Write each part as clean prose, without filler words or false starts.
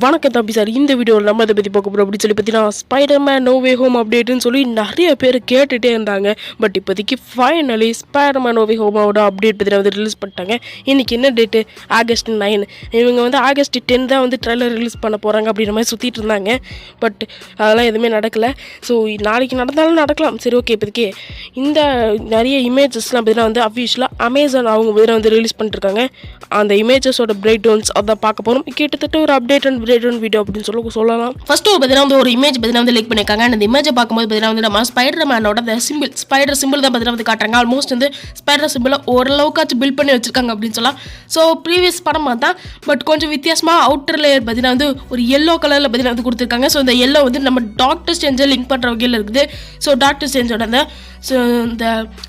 வணக்கம் தம்பி சார். இந்த வீடியோவில் நம்ம இதை பற்றி பார்க்க போகிறோம் அப்படின்னு பார்த்தீங்கன்னா, ஸ்பைடர்மேன் நோ வே ஹோம் அப்டேட்டுன்னு சொல்லி நிறைய பேர் கேட்டுகிட்டே இருந்தாங்க. பட் இப்போதைக்கு ஃபைனலி ஸ்பைடர்மேன் நோ வே ஹோமோட அப்டேட் பற்றி வந்து ரிலீஸ் பண்ணிட்டாங்க. இன்றைக்கி என்ன டேட்டு? ஆகஸ்ட் 9. இவங்க வந்து ஆகஸ்ட் 10 தான் வந்து ட்ரெய்லர் ரிலீஸ் பண்ண போகிறாங்க அப்படின்ற மாதிரி சுற்றிட்டு இருந்தாங்க. பட் அதெல்லாம் எதுவுமே நடக்கலை. ஸோ நாளைக்கு நடந்தாலும் நடக்கலாம். சரி, ஓகே. இப்போதைக்கு இந்த நிறைய இமேஜஸ்லாம் பார்த்தீங்கன்னா வந்து அஃபிஷியலாக அமேசான் அவங்க பார்த்தீங்கன்னா வந்து ரிலீஸ் பண்ணிட்டுருக்காங்க. அந்த இமேஜஸோட பிரேக் டவுன்ஸ் அதை பார்க்க போகிறோம். கிட்டத்தட்ட ஒரு update and break down video அப்படின்னு சொல்லலாம். ஃபர்ஸ்ட் பார்த்தீங்கன்னா வந்து ஒரு இமேஜ் பார்த்தீங்கன்னா வந்து லைக் பண்ணியிருக்காங்க. அந்த இமேஜை பார்க்கும்போது பார்த்தீங்கன்னா வந்து நம்ம ஸ்பைடர்மேனோட அந்த ஸ்பைடர் சிம்பிள் தான் பார்த்தீங்கன்னா வந்து காட்டுறாங்க. ஆல்மோஸ்ட் வந்து ஸ்பைடர் சிம்பிளை ஓரளவுக்காச்சும் பில்ட் பண்ணி வச்சிருக்காங்க அப்படின்னு சொல்லலாம். ஸோ ப்ரீவியஸ் படம் தான், பட் கொஞ்சம் வித்தியாசமாக அவுட்டர் லேயர் பார்த்தீங்கன்னா வந்து ஒரு எல்லோ கலரில் பார்த்தீங்கன்னா வந்து கொடுத்துருக்காங்க. ஸோ இந்த எல்லோ வந்து நம்ம டாக்டர் ஸ்ட்ரேஞ்சை லிங்க் பண்ணுற வகையில் இருக்குது. ஸோ டாக்டர் ஸ்ட்ரேஞ்சோட அந்த இந்த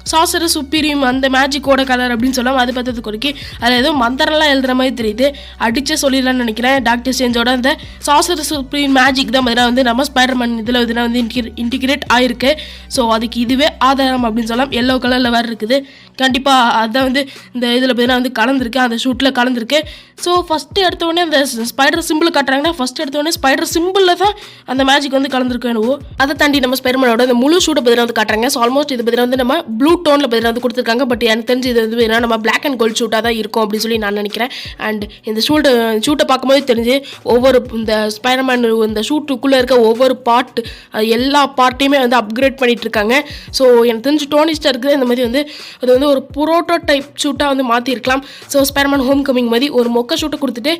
சாசர சுப்பீரியம் அந்த மேஜிக்கோட கலர் அப்படின்னு சொல்லலாம். அது பார்த்தது குறிக்கி அதில் ஏதோ மந்திரம்லாம் எழுதுற மாதிரி தெரியுது. அடிச்சே சொல்லிடலான்னு நினைக்கிறேன். டாக்டர் ஸ்ட்ரேஞ்சோட அந்த சாசர சுப்பீரியம் மேஜிக் தான் பார்த்தீங்கன்னா வந்து நம்ம ஸ்பைடர்மேன் இதில் பார்த்தீங்கன்னா வந்து இன்டிகிரேட் ஆயிருக்கு. ஸோ அதுக்கு இதுவே ஆதாரம் அப்படின்னு சொல்லலாம். எல்லோ கலரில் வேறு இருக்குது. கண்டிப்பாக அதுதான் வந்து இந்த இதில் பார்த்தீங்கன்னா வந்து கலந்துருக்கு, அந்த ஷூட்டில் கலந்துருக்கு. ஸோ ஃபஸ்ட்டு எடுத்தோடனே அந்த ஸ்பைடர் சிம்பிள் காட்டுறாங்கன்னா ஃபஸ்ட் எடுத்தோடனே ஸ்பைடர் சிம்பிளில் தான் அந்த மேஜிக் வந்து கலந்துருக்கு. என்னவோ அதை தாண்டி நம்ம ஸ்பைடர்மேனோட அந்த முழு ஷூட்டை பார்த்தீங்கன்னா வந்து காட்டுறாங்க. ஸோ ஆல்மோஸ்ட் இது பார்த்தீங்கன்னா வந்து நம்ம ப்ளூ டோனில் பார்த்தீங்கன்னா வந்து கொடுத்துருக்காங்க. பட் எனக்கு தெரிஞ்சு இது வந்து நம்ம பிளாக் அண்ட் கோல்டு ஷூட்டாக தான் இருக்கும் அப்படின்னு சொல்லி நான் நினைக்கிறேன். அண்ட் இந்த ஷூட்டை பார்க்கும்போது தெரிஞ்சு ஒவ்வொரு இந்த ஸ்பைடர்மேன் இந்த ஷூட்டுக்குள்ளே இருக்க ஒவ்வொரு பார்ட் எல்லா பார்ட்டையுமே வந்து அப்கிரேட் பண்ணிட்டு இருக்காங்க. ஸோ எனக்கு தெரிஞ்சு டோனி ஸ்டார்க் இந்த மாதிரி வந்து அது வந்து ஒரு புரோட்டோடைப் ஷூட்டாக வந்து மாற்றிருக்கலாம். ஸோ ஸ்பைடர்மேன் ஹோம் கமிங் மாதிரி ஒரு மொக்க ஷூட்டை கொடுத்துட்டு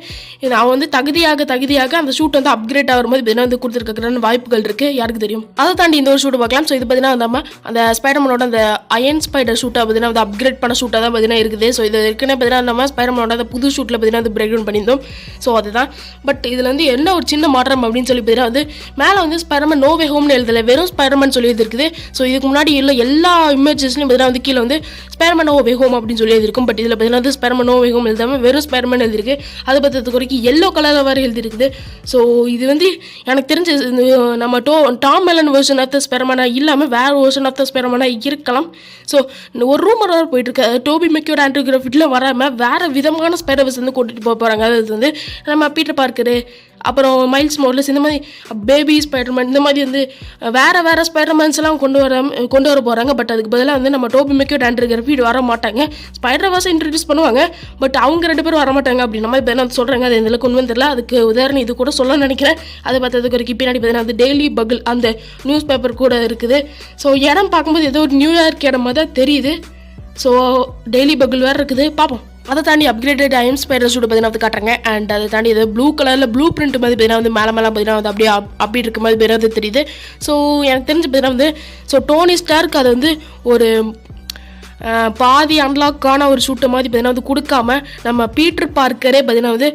அவன் வந்து தகுதியாக அந்த ஷூட் வந்து அப்கிரேட் ஆகிற மாதிரி பார்த்தீங்கன்னா வந்து கொடுத்துருக்கான வாய்ப்புகள் இருக்குது. யாருக்கு தெரியும். அதை தாண்டி இந்த ஒரு ஷூட்டை பார்க்கலாம். ஸோ இது பார்த்தீங்கன்னா நம்ம அந்த ஸ்பைடர்மேனோட அந்த அயன் ஸ்பைடர் ஷூட்டாக பார்த்தீங்கன்னா வந்து அப்கிரேட் பண்ண ஷூட்டாக தான் பார்த்தீங்கன்னா இருக்குது. ஸோ இது ஏற்கனவே பார்த்தீங்கன்னா நம்ம ஸ்பைடர்மேனோட அந்த புது ஷூட்டில் பார்த்தீங்கன்னா வந்து பிரேக் டவுன் பண்ணியிருந்தோம். ஸோ அதுதான். பட் இதில் வந்து என்ன ஒரு சின்ன மாற்றம் அப்படின்னு சொல்லி பார்த்தீங்கன்னா வந்து மேலே வந்து ஸ்பைடர்மேன் நோ வே ஹோம்னு எழுதலை, வெறும் ஸ்பைடர்மேன் சொல்லி இருக்குது. ஸோ இதுக்கு முன்னாடி இல்லை எல்லா இமேஜஸ்லையும் பார்த்தீங்கன்னா வந்து கீழே வந்து ஸ்பைடர்மேன் நோ வே ஹோம் அப்படின்னு சொல்லி எழுதிருக்கும். பட் இதில் பார்த்தீங்கன்னா வந்து ஸ்பைடர்மேன் நோ வே ஹோம் எழுதாமல் வெறும் ஸ்பைடர்மேன் எழுதிருக்கு. அதை பற்றி குறைக்கு எல்லோ கலரில் வேறு எழுதிருக்குது. ஸோ இது வந்து எனக்கு தெரிஞ்ச நம்ம டாம் மெலன் வெர்ஷன் ஆஃப் த ஸ்பைடர்மேனாக இல்லாமல் வேறு வெர்ஷன் ஆஃப் த ஸ்பைடர்மேனாக இருக்கலாம். ஸோ ஒரு ரூமர் வேறு போயிட்டுருக்கு. டோபி மெக்யூர் ஆண்ட்ரூ கிராஃபிட்டில் வராமல் வேறு விதமான ஸ்பைடர்ஸ் வந்து கூட்டிகிட்டு போக போகிறாங்க. அது வந்து நம்ம பீட்டர் பார்க்கரு, அப்புறம் மைல்ஸ் மோர்லஸ், இந்த மாதிரி பேபி ஸ்பைடர்மேன், இந்த மாதிரி வந்து வேறு ஸ்பைடர்மேன்ஸ் எல்லாம் கொண்டு வர போகிறாங்க. பட் அதுக்கு பதிலாக வந்து நம்ம டோபி மெக்யூர் ஆண்ட்ரூ கிராஃபிட் வர மாட்டாங்க. ஸ்பைடர் வாஸை இன்ட்ரடியூஸ் பண்ணுவாங்க, பட் அவங்க 2 பேரும் வர மாட்டாங்க அப்படின்ற மாதிரி பார்த்தீங்கன்னா சொல்கிறாங்க. அது எந்த கொண்டு தெரியல. அதுக்கு உதாரணம் இது கூட சொல்ல நினைக்கிறேன். அதை பார்த்ததுக்கு வரைக்கும் பின்னாடி பார்த்தீங்கன்னா வந்து டெய்லி பகிள் அந்த நியூஸ் பேப்பர் கூட இருக்குது. ஸோ இடம் பார்க்கும்போது ஏதோ ஒரு நியூயார்க் இடம் மாதிரி தான் தெரியுது. ஸோ டெய்லி பகிள் வேறு இருக்குது, பார்ப்போம். அதை தாண்டி அப்கிரேட்டட் அயன் ஸ்பைடர் ஷூட் பார்த்தீங்கன்னா வந்து காட்டுறாங்க. அண்ட் அதை தாண்டி இது ப்ளூ கலரில் ப்ளூ பிரிண்ட் மாதிரி பார்த்தீங்கன்னா வந்து மேலே பார்த்தீங்கன்னா வந்து அப்படியே அப்படி இருக்க மாதிரி பார்த்தீங்கன்னா தெரியுது. ஸோ எனக்கு தெரிஞ்சு பார்த்தீங்கன்னா வந்து ஸோ டோனி ஸ்டார்க் அதை வந்து ஒரு பாதி அன்லாக்கான ஒரு ஷூட்டை மாதிரி பார்த்தீங்கன்னா வந்து கொடுக்காம நம்ம பீட்டர் பார்க்கரே பார்த்தீங்கன்னா வந்து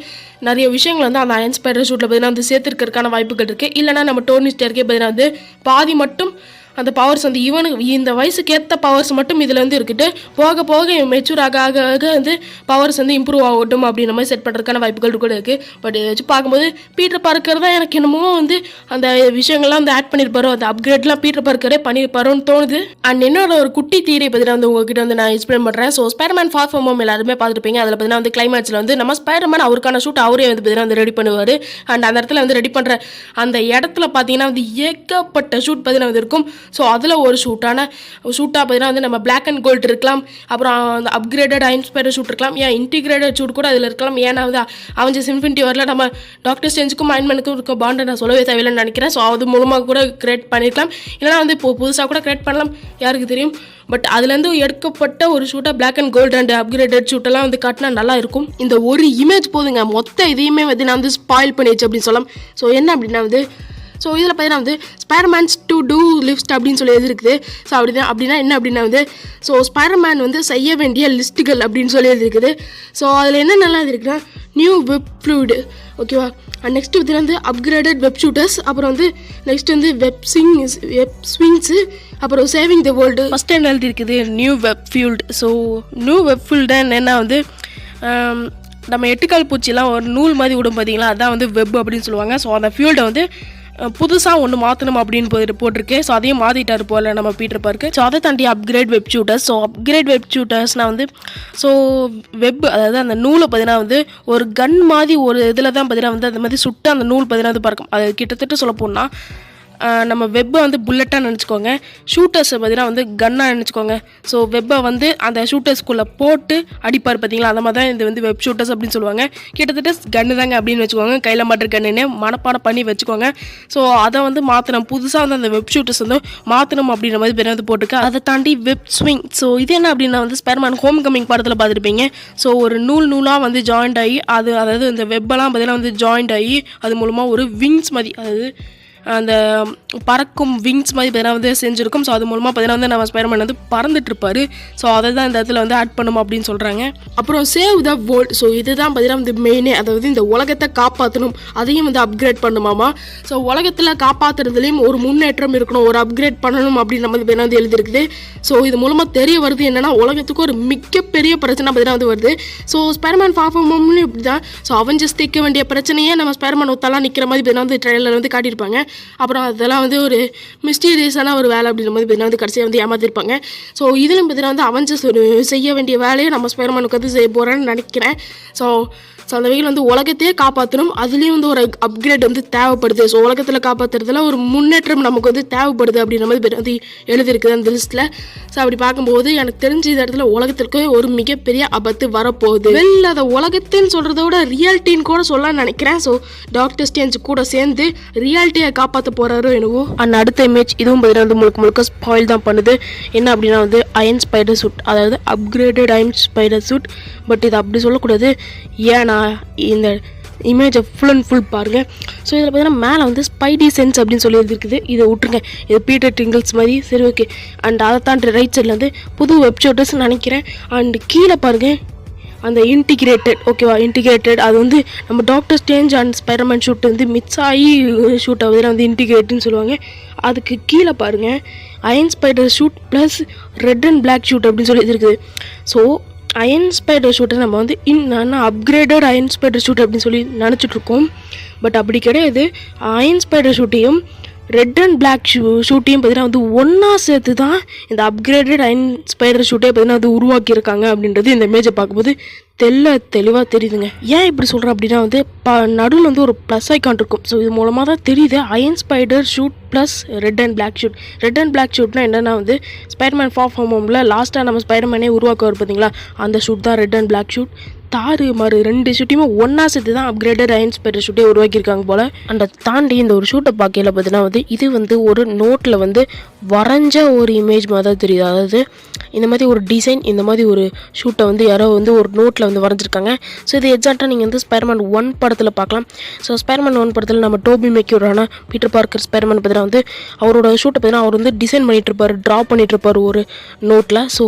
நிறைய விஷயங்கள் வந்து அந்த அயன் ஸ்பைடர் ஷூட்டில் பார்த்தீங்கன்னா வந்து சேர்த்துருக்கிறதுக்கான வாய்ப்புகள் இருக்குது. இல்லைனா நம்ம டோனி ஸ்டார்க்கே பார்த்தீங்கன்னா வந்து பாதி மட்டும் அந்த பவர்ஸ் வந்து இவனுக்கு இந்த வயசுக்கு ஏற்ற பவர்ஸ் மட்டும் இதில் வந்து இருக்குது. போக போக மெச்சூர் ஆக வந்து பவர்ஸ் வந்து இம்ப்ரூவ் ஆகட்டும் அப்படின்ற மாதிரி செட் பண்ணுறதுக்கான வாய்ப்புகள் கூட இருக்குது. பட் இதை வச்சு பார்க்கும்போது பீட்டர் பார்க்கர் தான் எனக்கு என்னமோ வந்து அந்த விஷயங்கள்லாம் வந்து ஆட் பண்ணியிருப்பாரோ, அந்த அப்கிரேட்லாம் பீட்டர் பார்க்கரே பண்ணியிருப்பாரோன்னு தோணுது. அண்ட் என்னோட ஒரு குட்டி தீரை பற்றி வந்து உங்ககிட்ட வந்து நான் எக்ஸ்பிளைன் பண்ணுறேன். So Spiderman for from home எல்லாருமே பார்த்துருப்பீங்க. அதில் பார்த்தீங்கன்னா வந்து கிளைமேக்ஸில் வந்து நம்ம ஸ்பைடர்மேன் அவருக்கான ஷூட் அவரே வந்து பார்த்தீங்கன்னா வந்து ரெடி பண்ணுவார். அண்ட் அந்த இடத்துல வந்து ரெடி பண்ணுற அந்த இடத்துல பார்த்தீங்கன்னா வந்து ஏகப்பட்ட ஷூட் பார்த்தீங்கன்னா வந்து இருக்கும். ஸோ அதில் ஒரு ஷூட்டாக பார்த்தீங்கன்னா வந்து நம்ம பிளாக் அண்ட் கோல்டு இருக்கலாம், அப்புறம் அந்த அப்கிரேடட் அயன் ஸ்பைடர் ஷூட் இருக்கலாம், ஏன் இன்டிகிரேட்டட் ஷூட் கூட அதில் இருக்கலாம். ஏன்னா வந்து அவஞ்சர்ஸ் இன்ஃபினிட்டி வரல நம்ம டாக்டர் ஸ்ட்ரேஞ்சுக்கும் அயன்மேனுக்கும் இருக்க பாண்டை நான் சொல்லவே தேவையில்லைன்னு நினைக்கிறேன். ஸோ அது மூலமாக கூட கிரியேட் பண்ணியிருக்கலாம், இல்லைனா வந்து இப்போ புதுசாக கூட கிரியேட் பண்ணலாம், யாருக்கு தெரியும். பட் அதுலேருந்து எடுக்கப்பட்ட ஒரு ஷூட்டாக black and gold and upgraded ஷூட்டெல்லாம் வந்து காட்டினா நல்லா இருக்கும். இந்த ஒரு இமேஜ் போதுங்க மொத்த இதையுமே வந்து நான் வந்து ஸ்பாயில் பண்ணிடுச்சு அப்படின்னு சொல்லலாம். ஸோ என்ன அப்படின்னா வந்து ஸோ இதில் பார்த்தீங்கன்னா வந்து ஸ்பைடர்மேன்ஸ் டு டூ லிஸ்ட் அப்படின்னு சொல்லி எழுதிருக்குது. ஸோ அப்படின்னா என்ன அப்படின்னா வந்து ஸோ ஸ்பைடர்மேன் வந்து செய்ய வேண்டிய லிஸ்ட்டுகள் அப்படின்னு சொல்லி எழுதிருக்குது. ஸோ அதில் என்ன நல்லா இருக்குன்னா நியூ வெப் ஃப்ளூயிடு, ஓகேவா. அண்ட் நெக்ஸ்ட் பார்த்தீங்கன்னா வந்து அப்கிரேடட் வெப் ஷூட்டர்ஸ், அப்புறம் வந்து நெக்ஸ்ட் வந்து வெப் ஸ்விங்ஸு, அப்புறம் saving the world. First time எழுதிருக்குது new web fluid. So new web fluid என்னென்னா வந்து நம்ம எட்டுக்கால் பூச்சிலாம் ஒரு நூல் மாதிரி விடும் பார்த்தீங்களா, அதான் வந்து வெப் அப்படின்னு சொல்லுவாங்க. ஸோ அந்த ஃபியூல்டை வந்து புதுசாக ஒன்று மாற்றணும் அப்படின்னு போட்டிருக்கு. ஸோ அதையும் மாற்றிட்டார் போல் நம்ம பீட்டர் பார்க்கர். ஸோ அதை தாண்டி upgrade web shooters. So upgrade web ஷூட்டர்ஸ்னால் வந்து ஸோ வெப் அதாவது அந்த நூலை பார்த்தீங்கன்னா வந்து ஒரு கன் மாதிரி ஒரு இதில் தான் பார்த்தீங்கன்னா வந்து அந்த மாதிரி சுட்டு அந்த நூல் பார்த்தீங்கன்னா வந்து பறக்கும். அது கிட்டத்தட்ட சொல்ல போனால் நம்ம வெப்பை வந்து புல்லட்டாக நினச்சிக்கோங்க, ஷூட்டர்ஸை பார்த்தீங்கன்னா வந்து கன்னாக நினச்சிக்கோங்க. ஸோ வெப்பை வந்து அந்த ஷூட்டர்ஸ்குள்ளே போட்டு அடிப்பார் பார்த்தீங்களா, அந்த மாதிரி தான் இது வந்து வெப் ஷூட்டர்ஸ் அப்படின்னு சொல்லுவாங்க. கிட்டத்தட்ட கன்று தாங்க அப்படின்னு வச்சுக்கோங்க, கையில் மாட்டுற கன்னுன்னு மனப்பாடம் பண்ணி வச்சுக்கோங்க. ஸோ அதை வந்து மாற்றணும், புதுசாக வந்து அந்த வெப் ஷூட்டர்ஸ் வந்து மாற்றணும் அப்படின்ற மாதிரி பேர் வந்து போட்டிருக்கு. அதை தாண்டி வெப் ஸ்விங். ஸோ இது என்ன அப்படின்னா வந்து ஸ்பைடர்மேன் ஹோம் கமிங் படத்தில் பார்த்துருப்பீங்க. ஸோ ஒரு நூலாக வந்து ஜாயிண்ட் ஆகி அதாவது இந்த வெப்பெல்லாம் பார்த்தீங்கன்னா வந்து ஜாயிண்ட் ஆகி அது மூலமாக ஒரு விங்ஸ் மாதிரி, அதாவது அந்த பறக்கும் விங்ஸ் மாதிரி பார்த்தீங்கன்னா வந்து செஞ்சுருக்கும். ஸோ அது மூலமாக பார்த்தீங்கன்னா வந்து நம்ம ஸ்பைடர்மேன் வந்து பறந்துட்டு இருப்பார். ஸோ அதை தான் இந்த இடத்துல வந்து ஆட் பண்ணணும் அப்படின்னு சொல்கிறாங்க. அப்புறம் சேவ் த வேர்ல்ட். ஸோ இதுதான் பார்த்தீங்கன்னா வந்து மெயினே, அதாவது இந்த உலகத்தை காப்பாற்றணும், அதையும் வந்து அப்கிரேட் பண்ணணுமாமா. ஸோ உலகத்தில் காப்பாற்றுறதுலேயும் ஒரு முன்னேற்றம் இருக்கணும், ஒரு அப்கிரேட் பண்ணணும் அப்படின்னு நம்ம வந்து எழுதியிருக்குது. ஸோ இது மூலமாக தெரிய வருது என்னென்னா உலகத்துக்கு ஒரு மிகப்பெரிய பிரச்சனை பார்த்தீங்கன்னா வந்து வருது. ஸோ ஸ்பைடர்மேன் ஃபார் ஃப்ரம் ஹோம்லையும் இப்படி தான். ஸோ அவெஞ்சர்ஸ் தீர்க்க வேண்டிய பிரச்சனையே நம்ம ஸ்பைடர்மேன் ஒத்தெல்லாம் நிற்கிற மாதிரி பார்த்தீங்கன்னா வந்து ட்ரெயிலர் வந்து காட்டியிருப்பாங்க. அப்புறம் அதெல்லாம் வந்து ஒரு மிஸ்டீரியஸான ஒரு வேலை அப்படின்ற மாதிரி பார்த்தீங்கன்னா வந்து கடைசியாக வந்து ஏமாத்திருப்பாங்க. ஸோ இதிலும் பார்த்தீங்கன்னா வந்து அவெஞ்சர்ஸ் ஒரு செய்ய வேண்டிய வேலையை நம்ம ஸ்பைடர்மேனுக்கு வந்து செய்ய போகிறேன்னு நினைக்கிறேன். ஸோ அந்த வகையில் வந்து உலகத்தையே காப்பாற்றணும், அதுலேயும் வந்து ஒரு அப்கிரேட் வந்து தேவைப்படுது. ஸோ உலகத்தில் காப்பாற்றுறதுல ஒரு முன்னேற்றம் நமக்கு வந்து தேவைப்படுது அப்படின்ற மாதிரி வந்து எழுதியிருக்குது அந்த லிஸ்ட்டில். ஸோ அப்படி பார்க்கும்போது எனக்கு தெரிஞ்ச இந்த இடத்துல உலகத்திற்கு ஒரு மிகப்பெரிய ஆபத்து வரப்போகுது. வெளில அதை உலகத்தின்னு சொல்கிறத விட ரியாலிட்டின்னு கூட சொல்லலாம்னு நினைக்கிறேன். ஸோ டாக்டர் ஸ்ட்ரேஞ்ச் கூட சேர்ந்து ரியாலிட்டியை காப்பாற்ற போகிறாரோ என்னவோ. அண்ட் அடுத்த இமேஜ் இதுவும் பார்த்தீங்கன்னா வந்து முழுக்க ஸ்பாயில் தான் பண்ணுது. என்ன அப்படின்னா வந்து அயன் ஸ்பைடர் சூட், அதாவது upgraded Iron Spider suit. But இது அப்படி சொல்லக்கூடாது, ஏன்னா இந்த இமேஜை ஃபுல் அண்ட் ஃபுல் பாருங்கள். ஸோ இதில் பார்த்தீங்கன்னா மேலே வந்து ஸ்பைடி சென்ஸ் அப்படின்னு சொல்லி எழுதிருக்குது. இதை விட்டுருங்க, இது பீட்டர் ட்ரிங்கிள்ஸ் மாதிரி. சரி ஓகே. அண்ட் அதை தாண்டி ரைட் சைடில் வந்து புது வெப்சைட்டர்ஸ் நினைக்கிறேன். அண்ட் கீழே பாருங்கள் அந்த இன்டிகிரேட்டட், ஓகேவா, இன்டிகிரேட்டட் அது வந்து நம்ம Doctor Strange and Spiderman suit வந்து மிக்ஸ் ஆகி ஷூட் ஆகுதுல வந்து இன்டிகிரேட்டுன்னு சொல்லுவாங்க. அதுக்கு கீழே பாருங்கள் Iron spider suit plus red and black suit அப்படின்னு சொல்லி இருக்குது. ஸோ அயன் ஸ்பைடர் ஷூட்டை நம்ம வந்து அப்கிரேடட் அயன் ஸ்பைடர் ஷூட் அப்படின்னு சொல்லி நினச்சிட்ருக்கோம். பட் அப்படி கிடையாது. அயன் ஸ்பைடர் ஷூட்டையும் ரெட் அண்ட் பிளாக் ஷூட்டையும் பார்த்தீங்கன்னா வந்து ஒன்றா சேர்த்து தான் இந்த அப்கிரேடட் அயன் ஸ்பைடர் ஷூட்டே பார்த்தீங்கன்னா அது உருவாக்கியிருக்காங்க அப்படின்றது இந்த இமேஜை பார்க்கும்போது தெளிவாக தெரியுதுங்க. ஏன் இப்படி சொல்கிறேன் அப்படின்னா வந்து நடுவில் வந்து ஒரு ப்ளஸ் ஐக்கான் இருக்கும். ஸோ இது மூலமாக தான் தெரியுது iron spider suit plus red and black suit. Red and black ஷூட்னா என்னென்னா வந்து ஸ்பைடர்மேன் ஃபார் ஃப்ரம் ஹோமில் லாஸ்ட்டாக நம்ம ஸ்பைடர்மேனே உருவாக்குவார் பார்த்தீங்களா, அந்த ஷூட் தான் ரெட் அண்ட் பிளாக் ஷூட். ரெண்டு ஷூட்டையுமே ஒன்றா சேர்த்து தான் அப்கிரேடட் அயன் ஸ்பைடர் ஷூட்டே உருவாக்கியிருக்காங்க போல். அந்த தாண்டி இந்த ஒரு ஷூட்டை பார்க்கல பார்த்தீங்கன்னா வந்து இது வந்து ஒரு நோட்டில் வந்து வரைஞ்ச ஒரு இமேஜ் மாதிரி தான் தெரியுது. அதாவது இந்த மாதிரி ஒரு டிசைன், இந்த மாதிரி ஒரு ஷூட்டை வந்து யாரோ வந்து ஒரு நோட்டில் வந்து வரைஞ்சிருக்காங்க. ஸோ இது எக்ஸாக்டாக நீங்கள் வந்து ஸ்பைடர்மேன் 1 படத்தில் பார்க்கலாம். ஸோ ஸ்பைடர்மேன் 1 படத்தில் நம்ம டோபி மேக்யூரான பீட்டர் பார்க்கர் ஸ்பைடர்மேன் பார்த்தீங்கன்னா வந்து அவரோட ஷூட்டை பார்த்தீங்கன்னா அவர் வந்து டிசைன் பண்ணிகிட்ருப்பார், ட்ரா பண்ணிகிட்ருப்பார் ஒரு நோட்டில். ஸோ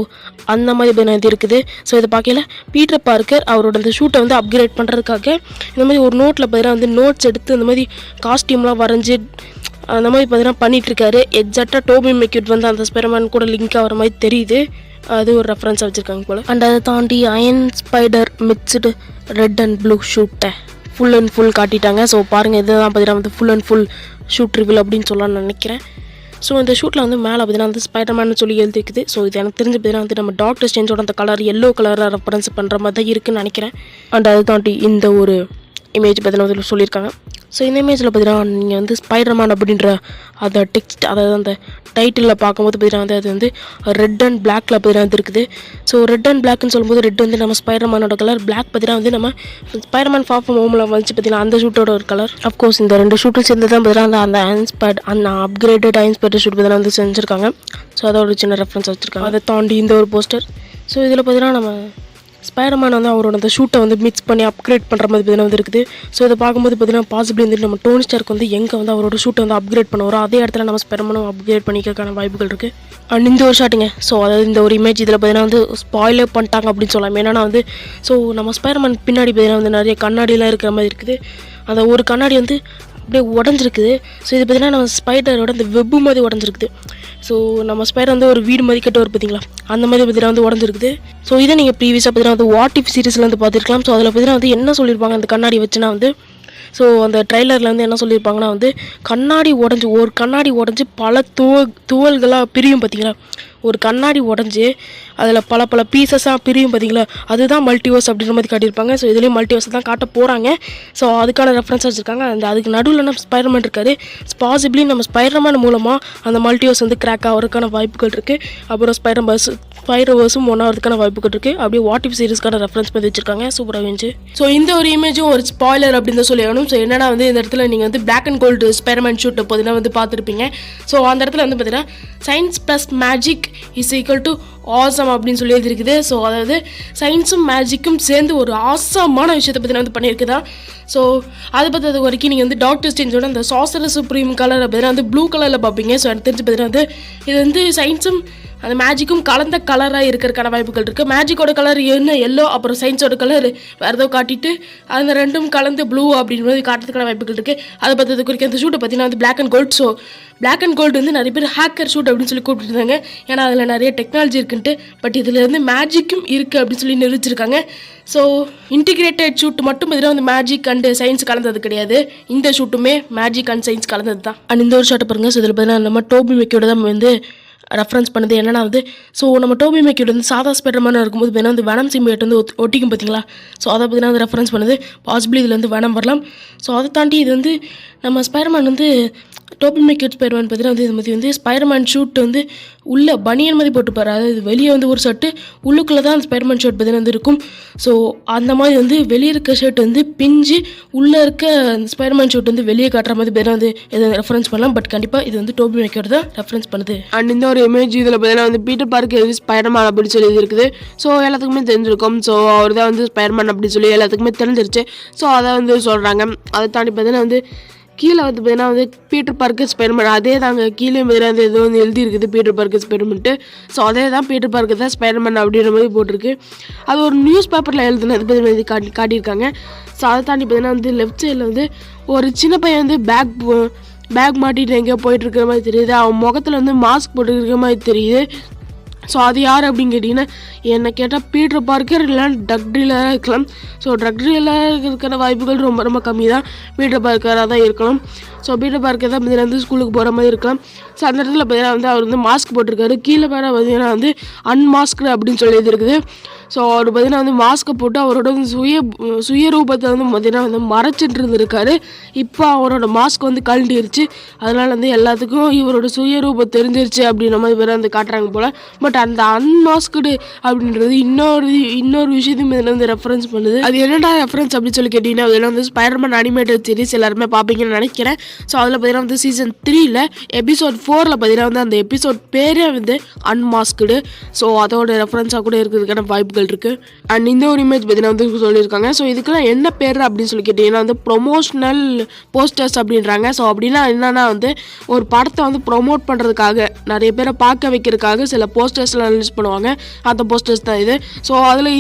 அந்த மாதிரி பார்த்தீங்கன்னா இது இருக்குது. ஸோ இதை பார்க்கல பீட்டர் பார்க்கர் அவரோட அந்த ஷூட்டை வந்து அப்கிரேட் பண்ணுறதுக்காக இந்த மாதிரி ஒரு நோட்டில் பார்த்தீங்கன்னா வந்து நோட்ஸ் எடுத்து இந்த மாதிரி காஸ்டியூம்லாம் வரைஞ்சி அந்த மாதிரி பார்த்தீங்கன்னா பண்ணிகிட்ருக்காரு. எக்ஸாக்டாக டோபி மேக்யூட் வந்து அந்த ஸ்பைடர்மேன் கூட லிங்க் ஆகிற மாதிரி தெரியுது. அது ஒரு ரெஃபரன்ஸாக வச்சுருக்காங்க போல். அண்ட் அதை தாண்டி iron spider mixed red and blue ஷூட்டை ஃபுல் அண்ட் ஃபுல் காட்டிட்டாங்க. ஸோ பாருங்கள், இதுதான் பார்த்தீங்கன்னா வந்து full and full suit reveal அப்படின்னு சொல்லலாம்னு நினைக்கிறேன். ஸோ இந்த ஷூட்டில் வந்து மேலே பார்த்தீங்கன்னா வந்து ஸ்பைடர்மேன் சொல்லி எழுதிருக்குது. ஸோ இது எனக்கு தெரிஞ்ச பார்த்தீங்கன்னா வந்து நம்ம டாக்டர் ஸ்ட்ரேஞ்சோட அந்த கலர் எல்லோ கலராக ரெஃபரன்ஸ் பண்ணுற மாதிரி தான் இருக்குதுன்னு நினைக்கிறேன். அண்ட் அதை தாண்டி இந்த ஒரு இமேஜ் பார்த்தீங்கன்னா வந்து சொல்லியிருக்காங்க. ஸோ இந்த இமேஜில் பார்த்தீங்கன்னா நீங்கள் வந்து ஸ்பைடர்மேன் அப்படின்ற அந்த டெக்ஸ்ட், அதாவது அந்த டைட்டிலில் பார்க்கும்போது பார்த்தீங்கன்னா வந்து அது வந்து ரெட் அண்ட் பிளாக்ல பார்த்தீங்கன்னா வந்து இருக்குது. ஸோ ரெட் அண்ட் பிளாக்னு சொல்லும்போது ரெட் வந்து நம்ம ஸ்பைடர்மேனோட கலர், பிளாக் பார்த்தீங்கன்னா வந்து நம்ம ஸ்பைடர்மேன் ஃபார் ஃப்ரம் ஹோமில் வந்துச்சு பார்த்தீங்கன்னா அந்த ஷூட்டோட ஒரு கலர். அஃப்கோர்ஸ் இந்த ரெண்டு ஷூட்டும் சேர்ந்து தான் பார்த்தீங்கன்னா அந்த அப்கிரேடட் அயன் ஸ்பைடர் ஷூட் பார்த்தீங்கன்னா வந்து செஞ்சுருக்காங்க. ஸோ அதை ஒரு சின்ன ரெஃபரன்ஸ் வச்சுருக்காங்க. அதை தாண்டி இந்த ஒரு போஸ்டர். ஸோ இதில் பார்த்தீங்கன்னா நம்ம ஸ்பைடர்மேன் வந்து அவரோட அந்த ஷூட்டை வந்து மிக்ஸ் பண்ணி அப்கிரேட் பண்ணுற மாதிரி பார்த்தீங்கன்னா வந்து இருக்குது. ஸோ இதை பார்க்கும்போது பார்த்தீங்கன்னா பாசிபிளி வந்து நம்ம டோனி ஸ்டார்க் வந்து எங்கே வந்து அவரோட ஷூட்டை வந்து அப்கிரேட் பண்ணுவாரோ அதே இடத்துல நம்ம ஸ்பைடர்மேனும் அப்கிரேட் பண்ணிக்கிறதுக்கான வாய்ப்புகள் இருக்குது. அண்ட் இந்த ஒரு ஷாட்டுங்க. ஸோ அதாவது இந்த ஒரு இமேஜ் இதில் பார்த்தீங்கன்னா வந்து ஸ்பாயிலே பண்ணிட்டாங்க அப்படின்னு சொல்லலாம். ஏன்னா வந்து ஸோ நம்ம ஸ்பைடர்மேன் பின்னாடி பார்த்தீங்கன்னா வந்து நிறைய கண்ணாடிலாம் இருக்கிற மாதிரி இருக்குது. அந்த ஒரு கண்ணாடி வந்து அப்படியே உடஞ்சிருக்குது. ஸோ இது பார்த்தீங்கன்னா நம்ம ஸ்பைடரோட அந்த வெப்பு மாதிரி உடஞ்சிருக்குது. ஸோ நம்ம ஸ்பைடர் வந்து ஒரு வீடு மாதிரி கட்ட வரும் பார்த்தீங்களா, அந்த மாதிரி பார்த்தீங்கன்னா வந்து உடஞ்சிருக்குது. ஸோ இதை நீங்கள் ப்ரீவியஸாக பார்த்தீங்கன்னா வந்து வாட் இஃப் சீரிஸில் வந்து பார்த்துருக்கலாம். ஸோ அதில் பார்த்தீங்கன்னா வந்து என்ன சொல்லியிருப்பாங்க அந்த கண்ணாடி வச்சுன்னா வந்து ஸோ அந்த ட்ரைலரில் வந்து என்ன சொல்லியிருப்பாங்கன்னா வந்து கண்ணாடி உடஞ்சி பல துவல்களாக பிரியும் பார்த்தீங்களா. ஒரு கண்ணாடி உடஞ்சி அதில் பல பீசஸாக பிரியும் பார்த்தீங்களா, அதுதான் மல்டிவர்ஸ் அப்படின்ற மாதிரி காட்டியிருப்பாங்க. ஸோ இதுலேயும் மல்டிவர்ஸ் தான் காட்ட போகிறாங்க. ஸோ அதுக்கான ரெஃபரன்ஸ் வச்சுருக்காங்க. அதுக்கு நடுவில் நம்ம ஸ்பைடர்மேன் இருக்காரு. பாசிபிளி நம்ம ஸ்பைடர்மேன் மூலமாக அந்த மல்டிவர்ஸ் வந்து கிராக் ஆகிறதுக்கான வாய்ப்புகள் இருக்குது. அப்புறம் ஸ்பைடர்வர்ஸும் ஒன்றாகிறதுக்கான வாய்ப்புகள் இருக்குது. அப்படியே வாட் இஃப் சீரிஸ்க்கான ரெஃபரன்ஸ் பண்ணி வச்சிருக்காங்க. சூப்பராக இருந்துச்சு. ஸோ இந்த ஒரு இமேஜும் ஒரு ஸ்பாய்லர் அப்படின்னு தான் சொல்லணும். ஸோ என்னன்னா வந்து இந்த இடத்துல நீங்கள் வந்து பிளாக் அண்ட் கோல்டு ஸ்பைடர்மேன் ஷூட்டை பார்த்தீங்கன்னா வந்து பார்த்துருப்பீங்க. ஸோ அந்த இடத்துல வந்து பார்த்தீங்கன்னா science plus magic is equal to awesome அப்படின்னு சொல்லி எழுதிருக்குது. ஸோ அதாவது சயின்ஸும் மேஜிக்கும் சேர்ந்து ஒரு ஆசமான விஷயத்தை பற்றி வந்து பண்ணியிருக்குதா. ஸோ அதை பற்றி வரைக்கும் நீங்கள் வந்து டாக்டர் ஸ்ட்ரேஞ்சோட அந்த சார்சரர் சுப்ரீம் கலர் பார்த்தீங்கன்னா வந்து ப்ளூ கலரில் பார்ப்பீங்க. ஸோ எனக்கு தெரிஞ்சு பார்த்தீங்கன்னா வந்து இது வந்து சயின்ஸும் அந்த மேஜிக்கும் கலந்த கலராக இருக்கிறதுக்கான வாய்ப்புகள் இருக்குது. மேஜிக்கோட கலர் என்ன எல்லோ, அப்புறம் சயின்ஸோட கலர் வேறு ஏதோ காட்டிட்டு அந்த ரெண்டும் கலந்து ப்ளூ அப்படின்றது காட்டுறதுக்கான வாய்ப்புகள் இருக்குது. அதை பற்றி குறிக்க அந்த ஷூட்டை பார்த்தீங்கன்னா வந்து black and gold. So black and gold வந்து நிறைய பேர் ஹேக்கர் ஷூட் அப்படின்னு சொல்லி கூப்பிட்டுருந்தாங்க. ஏன்னா அதில் நிறைய டெக்னாலஜி இருக்குன்ட்டு. பட் இதில் வந்து மேஜிக்கும் இருக்குது அப்படின்னு சொல்லி நிரூபிச்சிருக்காங்க. ஸோ இன்டிகிரேட்டட் ஷூட் மட்டும் பார்த்தீங்கன்னா வந்து மேஜிக் அண்ட் சயின்ஸ் கலந்தது கிடையாது. இந்த ஷூட்டுமே மேஜிக் அண்ட் சயின்ஸ் கலந்தது தான். அண்ட் இந்த ஒரு ஷாட்டை பாருங்கள். ஸோ இதில் பார்த்தீங்கன்னா நம்ம டோபி மேக்கியோட தான் வந்து ரெஃபரன்ஸ் பண்ணுது. என்னன்னா வந்து ஸோ நம்ம டோபி மேக்கியோட வந்து சாதா ஸ்பைடர்மேனாக இருக்கும்போது வேணா வந்து வெனம் சிம்பியேட் வந்து ஒட்டிக்கும் பார்த்தீங்களா. ஸோ அதை பார்த்தீங்கன்னா வந்து ரெஃபரன்ஸ் பண்ணுது. பாசிபிளி இதில் வந்து வெனம் வரலாம். ஸோ அதை தாண்டி இது வந்து நம்ம ஸ்பைடர்மேன் வந்து டோபி மேக்கியோட ஸ்பைடர்மேன் பார்த்தீங்கன்னா வந்து இது மாதிரி வந்து ஸ்பைடர்மேன் ஷூட் வந்து உள்ளே பனியன் மாதிரி போட்டுப்பார். அதாவது வெளியே வந்து ஒரு ஷர்ட்டு, உள்ளுக்குள்ளே தான் அந்த ஸ்பைடர்மேன் ஷர்ட் பார்த்தீங்கன்னா வந்து இருக்கும். ஸோ அந்த மாதிரி வந்து வெளியே இருக்க ஷர்ட் வந்து பிஞ்சு உள்ளே இருக்க அந்த ஸ்பைடர்மேன் ஷர்ட் வந்து வெளியே காட்டுற மாதிரி பார்த்தீங்கன்னா வந்து இதை ரெஃபரன்ஸ் பண்ணலாம். பட் கண்டிப்பாக இது வந்து டோபி மேக்கியோட தான் ரெஃபரன்ஸ் பண்ணுது. அண்ட் இந்த ஒரு இமேஜ் இதில் பார்த்தீங்கன்னா வந்து பீட்டர் பார்க்கர் ஸ்பைடர்மேன் அப்படின்னு சொல்லி இருக்குது. ஸோ எல்லாத்துக்குமே தெரிஞ்சிருக்கும். ஸோ அவர் தான் வந்து ஸ்பைடர்மேன் அப்படின்னு சொல்லி எல்லாத்துக்குமே தெரிஞ்சிருச்சு. ஸோ அதை வந்து சொல்கிறாங்க. அதை தாண்டி பார்த்தீங்கன்னா வந்து கீழே வந்து பார்த்தீங்கன்னா வந்து பீட்டர் பார்க்கர் ஸ்பைடர்மேன் அதே தாங்க கீழே பார்த்தீங்கன்னா வந்து எதுவும் வந்து எழுதியிருக்குது பீட்டர் பார்க்கர் ஸ்பைடர்மேன்ட்டு. ஸோ அதே தான் பீட்டர் பார்க்கர் தான் ஸ்பைடர்மேன் அப்படின்ற மாதிரி போட்டிருக்கு. அது ஒரு நியூஸ் பேப்பரில் எழுதுனது பற்றி காட்டியிருக்காங்க. ஸோ அதை தாண்டி பார்த்தீங்கன்னா வந்து லெஃப்ட் சைடில் வந்து ஒரு சின்ன பையன் வந்து பேக் மாட்டிட்டு எங்கேயோ போயிட்டுருக்கிற மாதிரி தெரியுது. அவன் முகத்தில் வந்து மாஸ்க் போட்டுருக்கிற மாதிரி தெரியுது. ஸோ அது யார் அப்படின்னு கேட்டிங்கன்னா என்னை கேட்டால் பீட்டர் பார்க்கர் இல்லைனா ட்ரக் டீலராக இருக்கலாம். ஸோ ட்ரக் டீலராக இருக்கிற வாய்ப்புகள் ரொம்ப ரொம்ப கம்மி தான். பீட்டர் பார்க்கராக தான் இருக்கணும். ஸோ பீட்டர் பார்க்கர் தான் பார்த்தீங்கன்னா வந்து ஸ்கூலுக்கு போகிற மாதிரி இருக்கலாம். ஸோ அந்த இடத்துல பார்த்தீங்கன்னா வந்து அவர் வந்து மாஸ்க் போட்டிருக்காரு. கீழே வேறு பார்த்தீங்கன்னா வந்து அன்மாஸ்க்டு அப்படின்னு சொல்லி இருக்குது. ஸோ அவர் பார்த்தீங்கன்னா வந்து மாஸ்க்கை போட்டு அவரோட சுயரூபத்தை வந்து பார்த்தீங்கன்னா வந்து மறைச்சிட்டு இருந்திருக்காரு. இப்போ அவரோட மாஸ்க் வந்து கழண்டிருச்சு. அதனால் வந்து எல்லாத்துக்கும் இவரோட சுயரூபம் தெரிஞ்சிருச்சு அப்படின்ற மாதிரி வேறு வந்து காட்டுறாங்க போல். பட் அந்த அன்மாஸ்க்டு அப்படின்றது இன்னொரு விஷயத்தையும் இதில் வந்து ரெஃபரன்ஸ் பண்ணுது. அது என்னடா ரெஃபரன்ஸ் அப்படின்னு சொல்லி கேட்டிங்கன்னா அதில் வந்து ஸ்பைடர்மேன் அனிமேட்டட் சீரிஸ் எல்லாருமே பார்ப்பீங்கன்னு நினைக்கிறேன். ஸோ அதில் பார்த்தீங்கன்னா வந்து சீசன் 3ல் எபிசோட் 4ல் பார்த்தீங்கன்னா வந்து அந்த எபிசோட் பேரே வந்து அன்மாஸ்க்டு. ஸோ அதோட ரெஃபரன்ஸாக கூட இருக்கிறதுக்கான வாய்ப்புகள் இருக்குது. அண்ட் இந்த ஒரு இமேஜ் பார்த்தீங்கன்னா வந்து சொல்லியிருக்காங்க. ஸோ இதுக்கெல்லாம் என்ன பேர் அப்படின்னு சொல்லி கேட்டிங்கன்னா வந்து ப்ரொமோஷனல் போஸ்டர்ஸ் அப்படின்றாங்க. ஸோ அப்படின்னா என்னன்னா வந்து ஒரு படத்தை வந்து ப்ரொமோட் பண்ணுறதுக்காக நிறைய பேரை பார்க்க வைக்கிறதுக்காக சில போஸ்டர்ஸ்லாம் ரிலீஸ் பண்ணுவாங்க. அந்த போஸ்டர்ஸ் தான் இது. ஸோ அதில்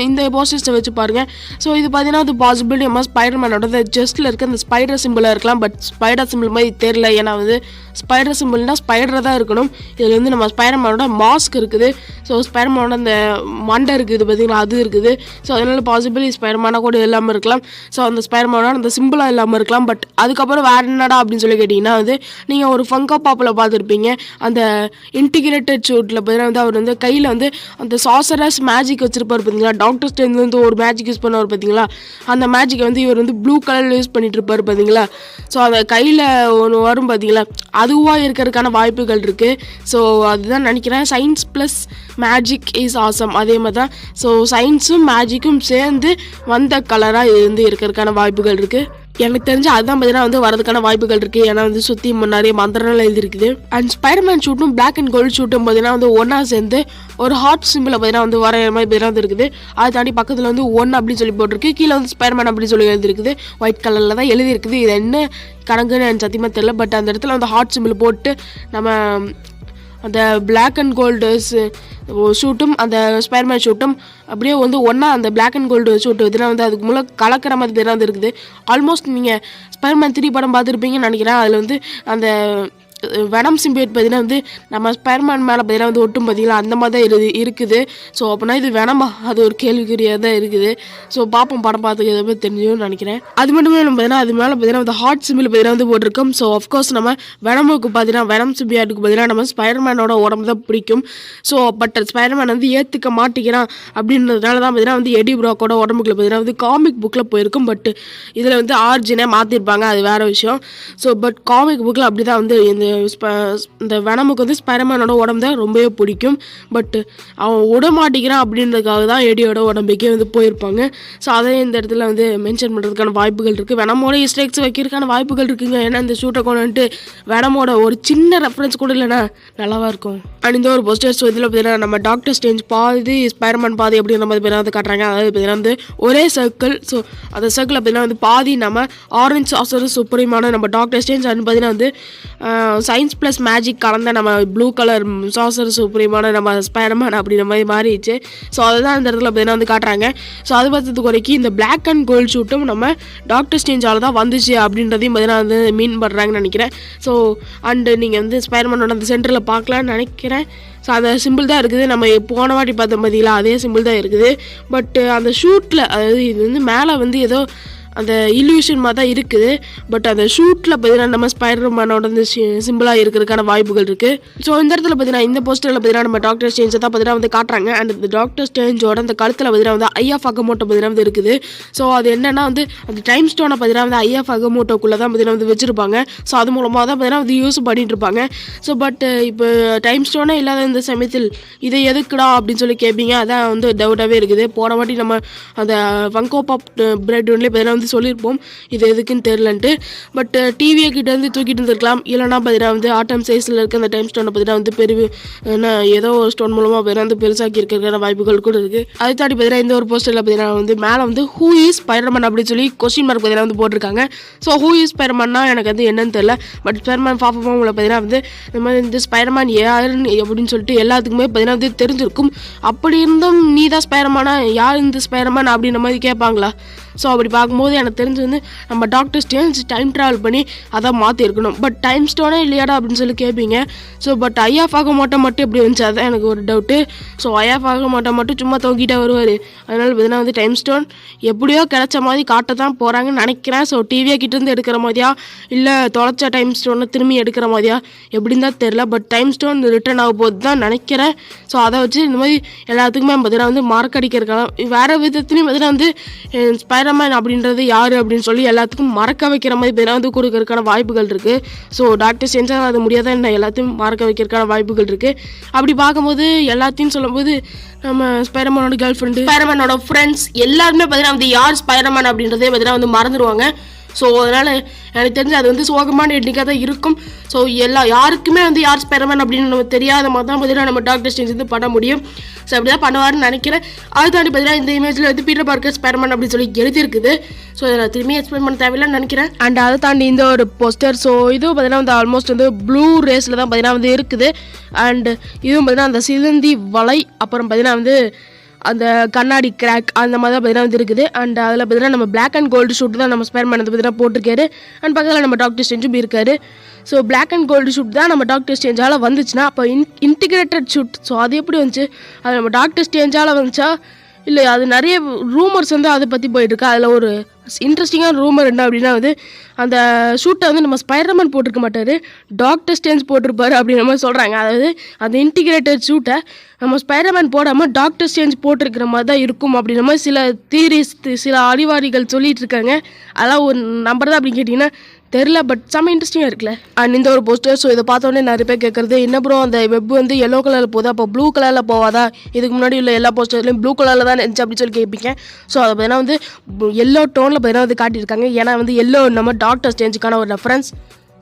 இந்த போஸ்டர்ஸை வச்சு பாருங்கள். ஸோ இது பார்த்தீங்கன்னா வந்து பாசிபிலிட்டி நம்ம ஸ்பைடர்மேனோட ஜஸ்ட்டில் இருக்க அந்த ஸ்பைடர் சிம்பிளாக இருக்கலாம். பட் ஸ்பைடர் சிம்பிள் மாதிரி தெரியல. ஏன்னா வந்து ஸ்பைடர் சிம்பிள்னால் ஸ்பைடராக தான் இருக்கணும். இதில் வந்து நம்ம ஸ்பைடர்மேனோட மாஸ்க் இருக்குது. ஸோ ஸ்பைடர்மேனோட அந்த மண்டை இருக்குது பார்த்தீங்கன்னா அது இருக்குது. ஸோ அதனால் பாசிபிளி ஸ்பைடர்மேனாக கூட இல்லாமல் இருக்கலாம். ஸோ அந்த ஸ்பைடர்மேனோட அந்த சிம்பிளாக இல்லாமல் இருக்கலாம். பட் அதுக்கப்புறம் வேறு என்னடா அப்படின்னு சொல்லி கேட்டிங்கன்னா வந்து நீங்கள் ஒரு ஃபங்கோ பாப்பில் பார்த்துருப்பீங்க. அந்த இன்டிகிரேட்டட் ஷூட்டில் பார்த்தீங்கன்னா வந்து அவர் வந்து கையில் வந்து அந்த சார்சரஸ் மேஜிக் வச்சுருப்பார் பார்த்தீங்களா. டாக்டர் ஸ்ட்ரேஞ்ச் வந்து ஒரு மேஜிக் யூஸ் பண்ணுவார் பார்த்தீங்களா. அந்த மேஜிக்கை வந்து இவர் வந்து ப்ளூ கலரில் யூஸ் பண்ணிட்டு இருப்பார் பார்த்தீங்களா. ஸோ அந்த கையில் ஒன்று வரும் பார்த்தீங்களா, அதுவாக இருக்கிறதுக்கான வாய்ப்புகள் இருக்குது. ஸோ அதுதான் நினைக்கிறேன். Science plus magic is awesome. அதே மாதிரி தான். ஸோ சயின்ஸும் மேஜிக்கும் சேர்ந்து வந்த கலராக இருந்து இருக்கிறதுக்கான வாய்ப்புகள் இருக்குது. எனக்கு தெரிஞ்சு அதுதான் பார்த்தீங்கன்னா வந்து வரதுக்கான வாய்ப்புகள் இருக்குது. ஏன்னா வந்து சுற்றி நிறைய மந்திரங்கள் எழுதிருக்குது. அண்ட் ஸ்பைடர்மேன் ஷூட்டும் பிளாக் அண்ட் கோல்டு ஷூட்டும் பார்த்தீங்கன்னா வந்து ஒன்றா சேர்ந்து ஒரு ஹார்ட் சிம்பிளை பார்த்தீங்கன்னா வந்து வர மாதிரி பார்த்தீங்கன்னா வந்து இருக்குது. அதை தாண்டி பக்கத்தில் வந்து 1 அப்படின்னு சொல்லி போட்டிருக்கு. கீழே வந்து ஸ்பைடர்மேன் அப்படின்னு சொல்லி எழுதிருக்குது. ஒயிட் கலரில் தான் எழுதிருக்குது. இது என்ன கணக்குன்னு எனக்கு சத்தியமாக தெரியல. பட் அந்த இடத்துல வந்து ஹார்ட் சிம்பிள் போட்டு நம்ம அந்த பிளாக் அண்ட் கோல்டு ஷூட்டும் அந்த ஸ்பைடர்மேன் ஷூட்டும் அப்படியே வந்து ஒன்றா அந்த பிளாக் அண்ட் கோல்டு ஷூட் இதெல்லாம் வந்து அதுக்கு முன்னே கலக்கிற மாதிரி பேர் வந்து இருக்குது. ஆல்மோஸ்ட் நீங்கள் ஸ்பைடர்மேன் 3 படம் பார்த்துருப்பீங்கன்னு நினைக்கிறேன். அதில் வந்து அந்த வெனம் சிம்பியட் பார்த்தீங்கன்னா வந்து நம்ம ஸ்பைடர்மேன் மேலே பார்த்தீங்கன்னா வந்து ஒட்டும் பார்த்தீங்களா அந்த மாதிரி தான் இருக்குது. ஸோ அப்படின்னா இது வெனமா அது ஒரு கேள்விக்குறியாக தான் இருக்குது. ஸோ பார்ப்போம் படம் பார்த்துக்கு எதை பற்றி தெரிஞ்சுன்னு நினைக்கிறேன். அது மட்டுமே நம்ம பார்த்தீங்கன்னா அது மேலே பார்த்தீங்கன்னா வந்து ஹார்ட் சிம்பிள் பார்த்தீங்கன்னா வந்து போட்டிருக்கோம். ஸோ அஃப்கோர்ஸ் நம்ம வெனமுக்கு பார்த்தீங்கன்னா வெனம் சிம்பியாட்டுக்கு பார்த்தீங்கன்னா நம்ம ஸ்பைடர்மேனோட உடம்பு தான் பிடிக்கும். ஸோ பட் ஸ்பைடர்மேன் வந்து ஏற்றுக்க மாட்டேங்கிறான் அப்படின்றதுனால தான் பார்த்தீங்கன்னா வந்து எடி ப்ராக்கோட உடம்புக்குள்ள பார்த்தீங்கன்னா வந்து காமிக் புக்கில் போயிருக்கும். பட் இதில் வந்து ஆர்ஜினே மாற்றிருப்பாங்க, அது வேறு விஷயம். ஸோ பட் காமிக் புக்கில் அப்படி தான் வந்து இந்த வெனமுக்கு வந்து ஸ்பைடர்மேனோட உடம்பு தான் ரொம்பவே பிடிக்கும். பட் அவன் விட மாட்டேங்கிறான் அப்படின்றதுக்காக தான் எடியோட உடம்புக்கே வந்து போயிருப்பாங்க. ஸோ அதை இந்த இடத்துல வந்து மென்ஷன் பண்ணுறதுக்கான வாய்ப்புகள் இருக்குது. வெனமோட ஈஸ்டர் வைக்கிறதுக்கான வாய்ப்புகள் இருக்குங்க. ஏன்னா இந்த ஷூட்டை கொண்டு வெனமோட ஒரு சின்ன ரெஃபரன்ஸ் கூட இல்லைன்னா நல்லாவா இருக்கும். அண்ட் இந்த ஒரு போஸ்டர் ஸோ இதில் பார்த்தீங்கன்னா நம்ம டாக்டர் ஸ்ட்ரேஞ்ச் பாதி ஸ்பைடர்மேன் பாதி அப்படின்ற மாதிரி பேர் வந்து காட்டுறாங்க. அதாவது பார்த்தீங்கன்னா வந்து ஒரே சர்க்கிள். ஸோ அந்த சர்க்கிள் பார்த்தீங்கன்னா வந்து பாதி நம்ம ஆரஞ்ச் சாசர் சூப்பரிமான நம்ம டாக்டர் ஸ்ட்ரேஞ்ச் அண்ட் பார்த்தீங்கன்னா வந்து சயின்ஸ் ப்ளஸ் மேஜிக் கலந்த நம்ம ப்ளூ கலர் சாசர் சூப்பரிமான நம்ம ஸ்பைடர்மேன் அப்படின்ற மாதிரி மாறிடுச்சு. ஸோ அதுதான் இந்த இடத்துல பார்த்தீங்கன்னா வந்து காட்டுறாங்க. ஸோ அது பார்த்ததுக்கு வரைக்கும் இந்த பிளாக் அண்ட் கோல்டு ஷூட்டும் நம்ம டாக்டர் ஸ்ட்ரேஞ்சால் தான் வந்துச்சு அப்படின்றதையும் பார்த்தீங்கன்னா வந்து மீன் பண்ணுறாங்கன்னு நினைக்கிறேன். ஸோ அண்டு நீங்கள் வந்து ஸ்பைடர்மேனோட அந்த சென்டரில் பார்க்கலான்னு நினைக்கிறேன். ஸோ அந்த சிம்பிள் தான் இருக்குது. நம்ம போன வாட்டி பார்த்த பார்த்தீங்களா அதே சிம்பிள் தான் இருக்குது. பட் அந்த ஷூட்டில் அதாவது இது வந்து மேலே வந்து ஏதோ அந்த இல்யூஷன் மாதிரி தான் இருக்குது. பட் அந்த ஷூட்டில் பார்த்தீங்கன்னா நம்ம ஸ்பைடர்மேனோட வந்து சிம்பிளாக இருக்கிறதுக்கான வாய்ப்புகள் இருக்குது. ஸோ இந்த இடத்துல பார்த்தீங்கன்னா இந்த போஸ்டரில் பார்த்தீங்கன்னா நம்ம டாக்டர் ஸ்ட்ரேஞ்சை தான் பார்த்தீங்கன்னா வந்து காட்டுறாங்க. அண்ட் இந்த டாக்டர் ஸ்ட்ரேஞ்சோட அந்த கழுத்தில் பார்த்தீங்கன்னா வந்து ஐ ஆஃப் அகமோட்டோ பார்த்தீங்கன்னா வந்து இருக்குது. ஸோ அது என்னென்னா வந்து அந்த டைம் ஸ்டோனை பார்த்தீங்கன்னா வந்து ஐ ஆஃப் அகமோட்டோக்குள்ளே தான் பார்த்தீங்கன்னா வந்து வச்சுருப்பாங்க. ஸோ அது மூலமாக தான் பார்த்தீங்கன்னா வந்து யூஸ் பண்ணிட்டு இருப்பாங்க. ஸோ பட் இப்போ டைம் ஸ்டோனே இல்லாத இந்த சமயத்தில் இதை எதுக்குடா அப்படின்னு சொல்லி கேட்பீங்க. அதான் வந்து டவுட்டாகவே இருக்குது. போன வாட்டி நம்ம அந்த ஃபங்கோ பாப் பிரெட் ஒன்லேயே பார்த்தீங்கன்னா வந்து சொல்லியிருப்போம் இது எதுக்குன்னு தெரிலன்ட்டு. பட் டிவியை கிட்ட வந்து தூக்கிட்டு இருந்திருக்கலாம். இல்லைனா பார்த்தீங்கன்னா வந்து ஆட்டம் சைஸில் இருக்க அந்த டைம் ஸ்டோனை பார்த்தீங்கன்னா வந்து ஏதோ ஒரு ஸ்டோன் மூலமாக பார்த்தீங்கன்னா வந்து பெருசாக்கி இருக்கிற வாய்ப்புகள் கூட இருக்குது. அதை தாண்டி பார்த்தீங்கன்னா இந்த ஒரு போஸ்டரில் பார்த்தீங்கன்னா வந்து மேலே வந்து ஹூ இஸ் ஸ்பைடர்மேன் அப்படின்னு சொல்லி கொஸ்டின் மார்க் பார்த்தீங்கன்னா வந்து போட்டிருக்காங்க. ஸோ ஹூ இஸ் ஸ்பைடர்மேன்னா எனக்கு வந்து என்னன்னு தெரியல. பட் ஸ்பைடர்மேன் ஃபாஃபமாக உங்களை பார்த்தீங்கன்னா வந்து இந்த மாதிரி இந்த ஸ்பைடர்மேன் யாருன்னு அப்படின்னு சொல்லிட்டு எல்லாத்துக்குமே பார்த்தீங்கன்னா வந்து தெரிஞ்சிருக்கும். அப்படி இருந்தும் நீ தான் ஸ்பைடர்மேனா, யார் இந்த ஸ்பைடர்மேன் அப்படின்ற மாதிரி கேட்பாங்களா? ஸோ அப்படி பார்க்கும்போது எனக்கு தெரிஞ்சு வந்து நம்ம டாக்டர் ஸ்ட்ரேஞ்ச் டைம் ட்ராவல் பண்ணி அதை மாற்றிருக்கணும். பட் டைம் ஸ்டோனே இல்லையாடா அப்படின்னு சொல்லி கேட்பீங்க. ஸோ பட் ஐ ஆஃப் அகமோட்டோ மட்டும் எப்படி வந்துச்சு அதான் எனக்கு ஒரு டவுட்டு. ஸோ ஐ ஆஃப் அகமோட்டோ மட்டும் சும்மா தொங்கிட்டே வருவார். அதனால பார்த்தீங்கன்னா வந்து டைம் ஸ்டோன் எப்படியோ கிடைச்ச மாதிரி காட்ட தான் போகிறாங்கன்னு நினைக்கிறேன். ஸோ டிவியை கிட்டேருந்து எடுக்கிற மாதிரியா இல்லை தொலைச்ச டைம் ஸ்டோனை திரும்பி எடுக்கிற மாதிரியா எப்படின்னு தான் தெரில. பட் டைம் ஸ்டோன் ரிட்டர்ன் ஆக போது தான் நினைக்கிறேன். ஸோ அதை வச்சு இந்த மாதிரி எல்லாத்துக்குமே பார்த்தீங்கன்னா வந்து மார்க் அடிக்கிறதுக்கான வேறு விதத்துலையும் பார்த்தீங்கன்னா வந்து ஸ்பைடர்மேன் அப்படின்றது யார் அப்படின்னு சொல்லி எல்லாத்துக்கும் மறக்க வைக்கிற மாதிரி பார்த்தீங்கன்னா வந்து கொடுக்கறதுக்கான வாய்ப்புகள் இருக்குது. ஸோ டாக்டர் செஞ்சால் அது முடியாத என்ன எல்லாத்தையும் மறக்க வைக்கிறதுக்கான வாய்ப்புகள் இருக்குது. அப்படி பார்க்கும்போது எல்லாத்தையும் சொல்லும்போது நம்ம ஸ்பைடர்மேனோட கேர்ள் ஃப்ரெண்டு ஸ்பைடர்மேனோட ஃப்ரெண்ட்ஸ் எல்லாருமே பார்த்தீங்கன்னா வந்து யார் ஸ்பைடர்மேன் அப்படின்றதே பார்த்தீங்கன்னா வந்து மறந்துடுவாங்க. ஸோ அதனால் எனக்கு தெரிஞ்சு அது வந்து சோகமான எண்ணிக்காக தான் இருக்கும். ஸோ யாருக்குமே வந்து யார் ஸ்பைடர்மேன் அப்படின்னு நம்ம தெரியாத மாதிரி தான் பார்த்தீங்கன்னா நம்ம டாக்டர் ஸ்ட்ரேஞ்ச் வந்து பண்ண முடியும். ஸோ அப்படி தான் பண்ணுவார்னு நினைக்கிறேன். அது தாண்டி பார்த்தீங்கன்னா இந்த இமேஜில் வந்து பீட்டர் பார்க்கர் ஸ்பைடர்மேன் அப்படின்னு சொல்லி எழுதியிருக்குது. ஸோ இதை நான் திரும்பி எக்ஸ்பிளைன் பண்ண தேவையில்லைன்னு நினைக்கிறேன். அண்ட் அதை தாண்டி இந்த ஒரு போஸ்டர் ஸோ இதுவும் பார்த்தீங்கன்னா வந்து ஆல்மோஸ்ட் வந்து ப்ளூ ரேஸில் தான் பார்த்தீங்கன்னா வந்து இருக்குது. அண்ட் இதுவும் பார்த்தீங்கன்னா அந்த சிலந்தி வலை அப்புறம் பார்த்தீங்கன்னா வந்து அந்த கண்ணாடி கிராக் அந்த மாதிரி தான் பார்த்தீங்கன்னா வந்து இருக்குது. அண்ட் அதில் பார்த்தீங்கன்னா நம்ம பிளாக் அண்ட் கோல்டு ஷூட் தான் நம்ம ஸ்பைடர்மேன் வந்து பார்த்தீங்கன்னா போட்டிருக்காரு. அண்ட் பக்கத்தில் நம்ம டாக்டர் ஸ்ட்ரேஞ்சும் இருக்காரு. So black and gold suit தான் நம்ம டாக்டர் ஸ்ட்ரேஞ்சால் வந்துச்சுன்னா அப்போ இன்டிகிரேட்டட் ஷூட் ஸோ அது எப்படி வந்துச்சு? அது நம்ம டாக்டர் ஸ்ட்ரேஞ்சால் வந்துச்சா இல்லை அது நிறைய ரூமர்ஸ் வந்து அதை பற்றி போயிட்டுருக்கு. அதில் ஒரு இன்ட்ரெஸ்டிங்கான ரூமர் என்ன அப்படின்னா வந்து அந்த ஷூட்டை வந்து நம்ம ஸ்பைடர்மேன் போட்டிருக்க மாட்டார், டாக்டர் ஸ்ட்ரேஞ்ச் போட்டிருப்பாரு அப்படின்ற மாதிரி சொல்கிறாங்க. அதாவது அந்த இன்டிகிரேட்டட் ஷூட்டை நம்ம ஸ்பைடர்மேன் போடாமல் டாக்டர் ஸ்ட்ரேஞ்ச் போட்டிருக்கிற மாதிரி தான் இருக்கும் அப்படின்ற மாதிரி சில தியரிஸ் சில அறிவாளிகள் சொல்லிட்டு இருக்காங்க. அதெல்லாம் ஒரு நம்பர் தான் அப்படின்னு கேட்டிங்கன்னா தெரில. பட் செம்ம இன்ட்ரெஸ்டிங்காக இருக்குல்ல. அண்ட் இந்த ஒரு போஸ்டர் ஸோ இதை பார்த்தோன்னே நிறைய பேர் கேட்குறது என்ன ப்ரோ அந்த வெப் வந்து எல்லோ கலரில் போகுது அப்போ ப்ளூ கலரில் போவாதா? இதுக்கு முன்னாடி உள்ள எல்லா போஸ்டர்லையும் ப்ளூ கலரில் தான் இருந்துச்சு அப்படின்னு சொல்லி கேட்பீங்க. ஸோ அதை பார்த்தீங்கன்னா வந்து எல்லோ டோனில் பார்த்தீங்கன்னா வந்து காட்டியிருக்காங்க. ஏன்னா வந்து எல்லோ நம்ம டாக்டர் ஸ்ட்ரேஞ்சுக்கான ஒரு ரெஃபரன்ஸ்.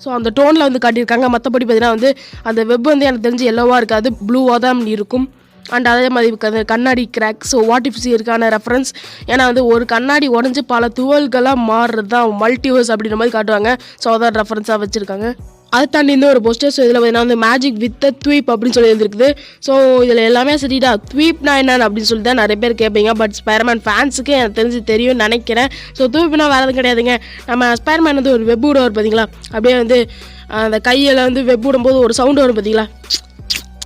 ஸோ அந்த டோனில் வந்து காட்டியிருக்காங்க. மற்றபடி பார்த்தீங்கன்னா வந்து அந்த வெப் வந்து எனக்கு தெரிஞ்சு எல்லோவாக இருக்காது, ப்ளூவாக தான் இருக்கும். அண்ட் அதே மாதிரி கண்ணாடி கிராக் ஸோ வாட்டிஃபிசியருக்கான ரெஃபரன்ஸ். ஏன்னா வந்து ஒரு கண்ணாடி உடஞ்சி பல துவல்களாக மாறுறது தான் மல்டிவர்ஸ் அப்படின்ற மாதிரி காட்டுவாங்க. ஸோ அதான் ரெஃபரன்ஸாக வச்சுருக்காங்க. அதை தாண்டி இந்த ஒரு போஸ்டர். ஸோ இதில் பார்த்தீங்கன்னா வந்து மேஜிக் வித் த்வீப் அப்படின்னு சொல்லி இருந்திருக்குது. ஸோ இதில் எல்லாமே சரிடா, த்வீப்னா என்னன்னு அப்படின்னு சொல்லிட்டு தான் நிறைய பேர் கேட்பீங்க. பட் ஸ்பைடர்மேன் ஃபேன்ஸுக்கு எனக்கு தெரிஞ்சு தெரியும்னு நினைக்கிறேன். ஸோ த்வீப்னா வேறு எதுவும் கிடையாதுங்க. நம்ம ஸ்பைடர்மேன் வந்து ஒரு வெப் விடுவார் பார்த்தீங்களா, அப்படியே வந்து அந்த கையில் வந்து வெப் விடும்போது ஒரு சவுண்டு வரும் பார்த்தீங்களா,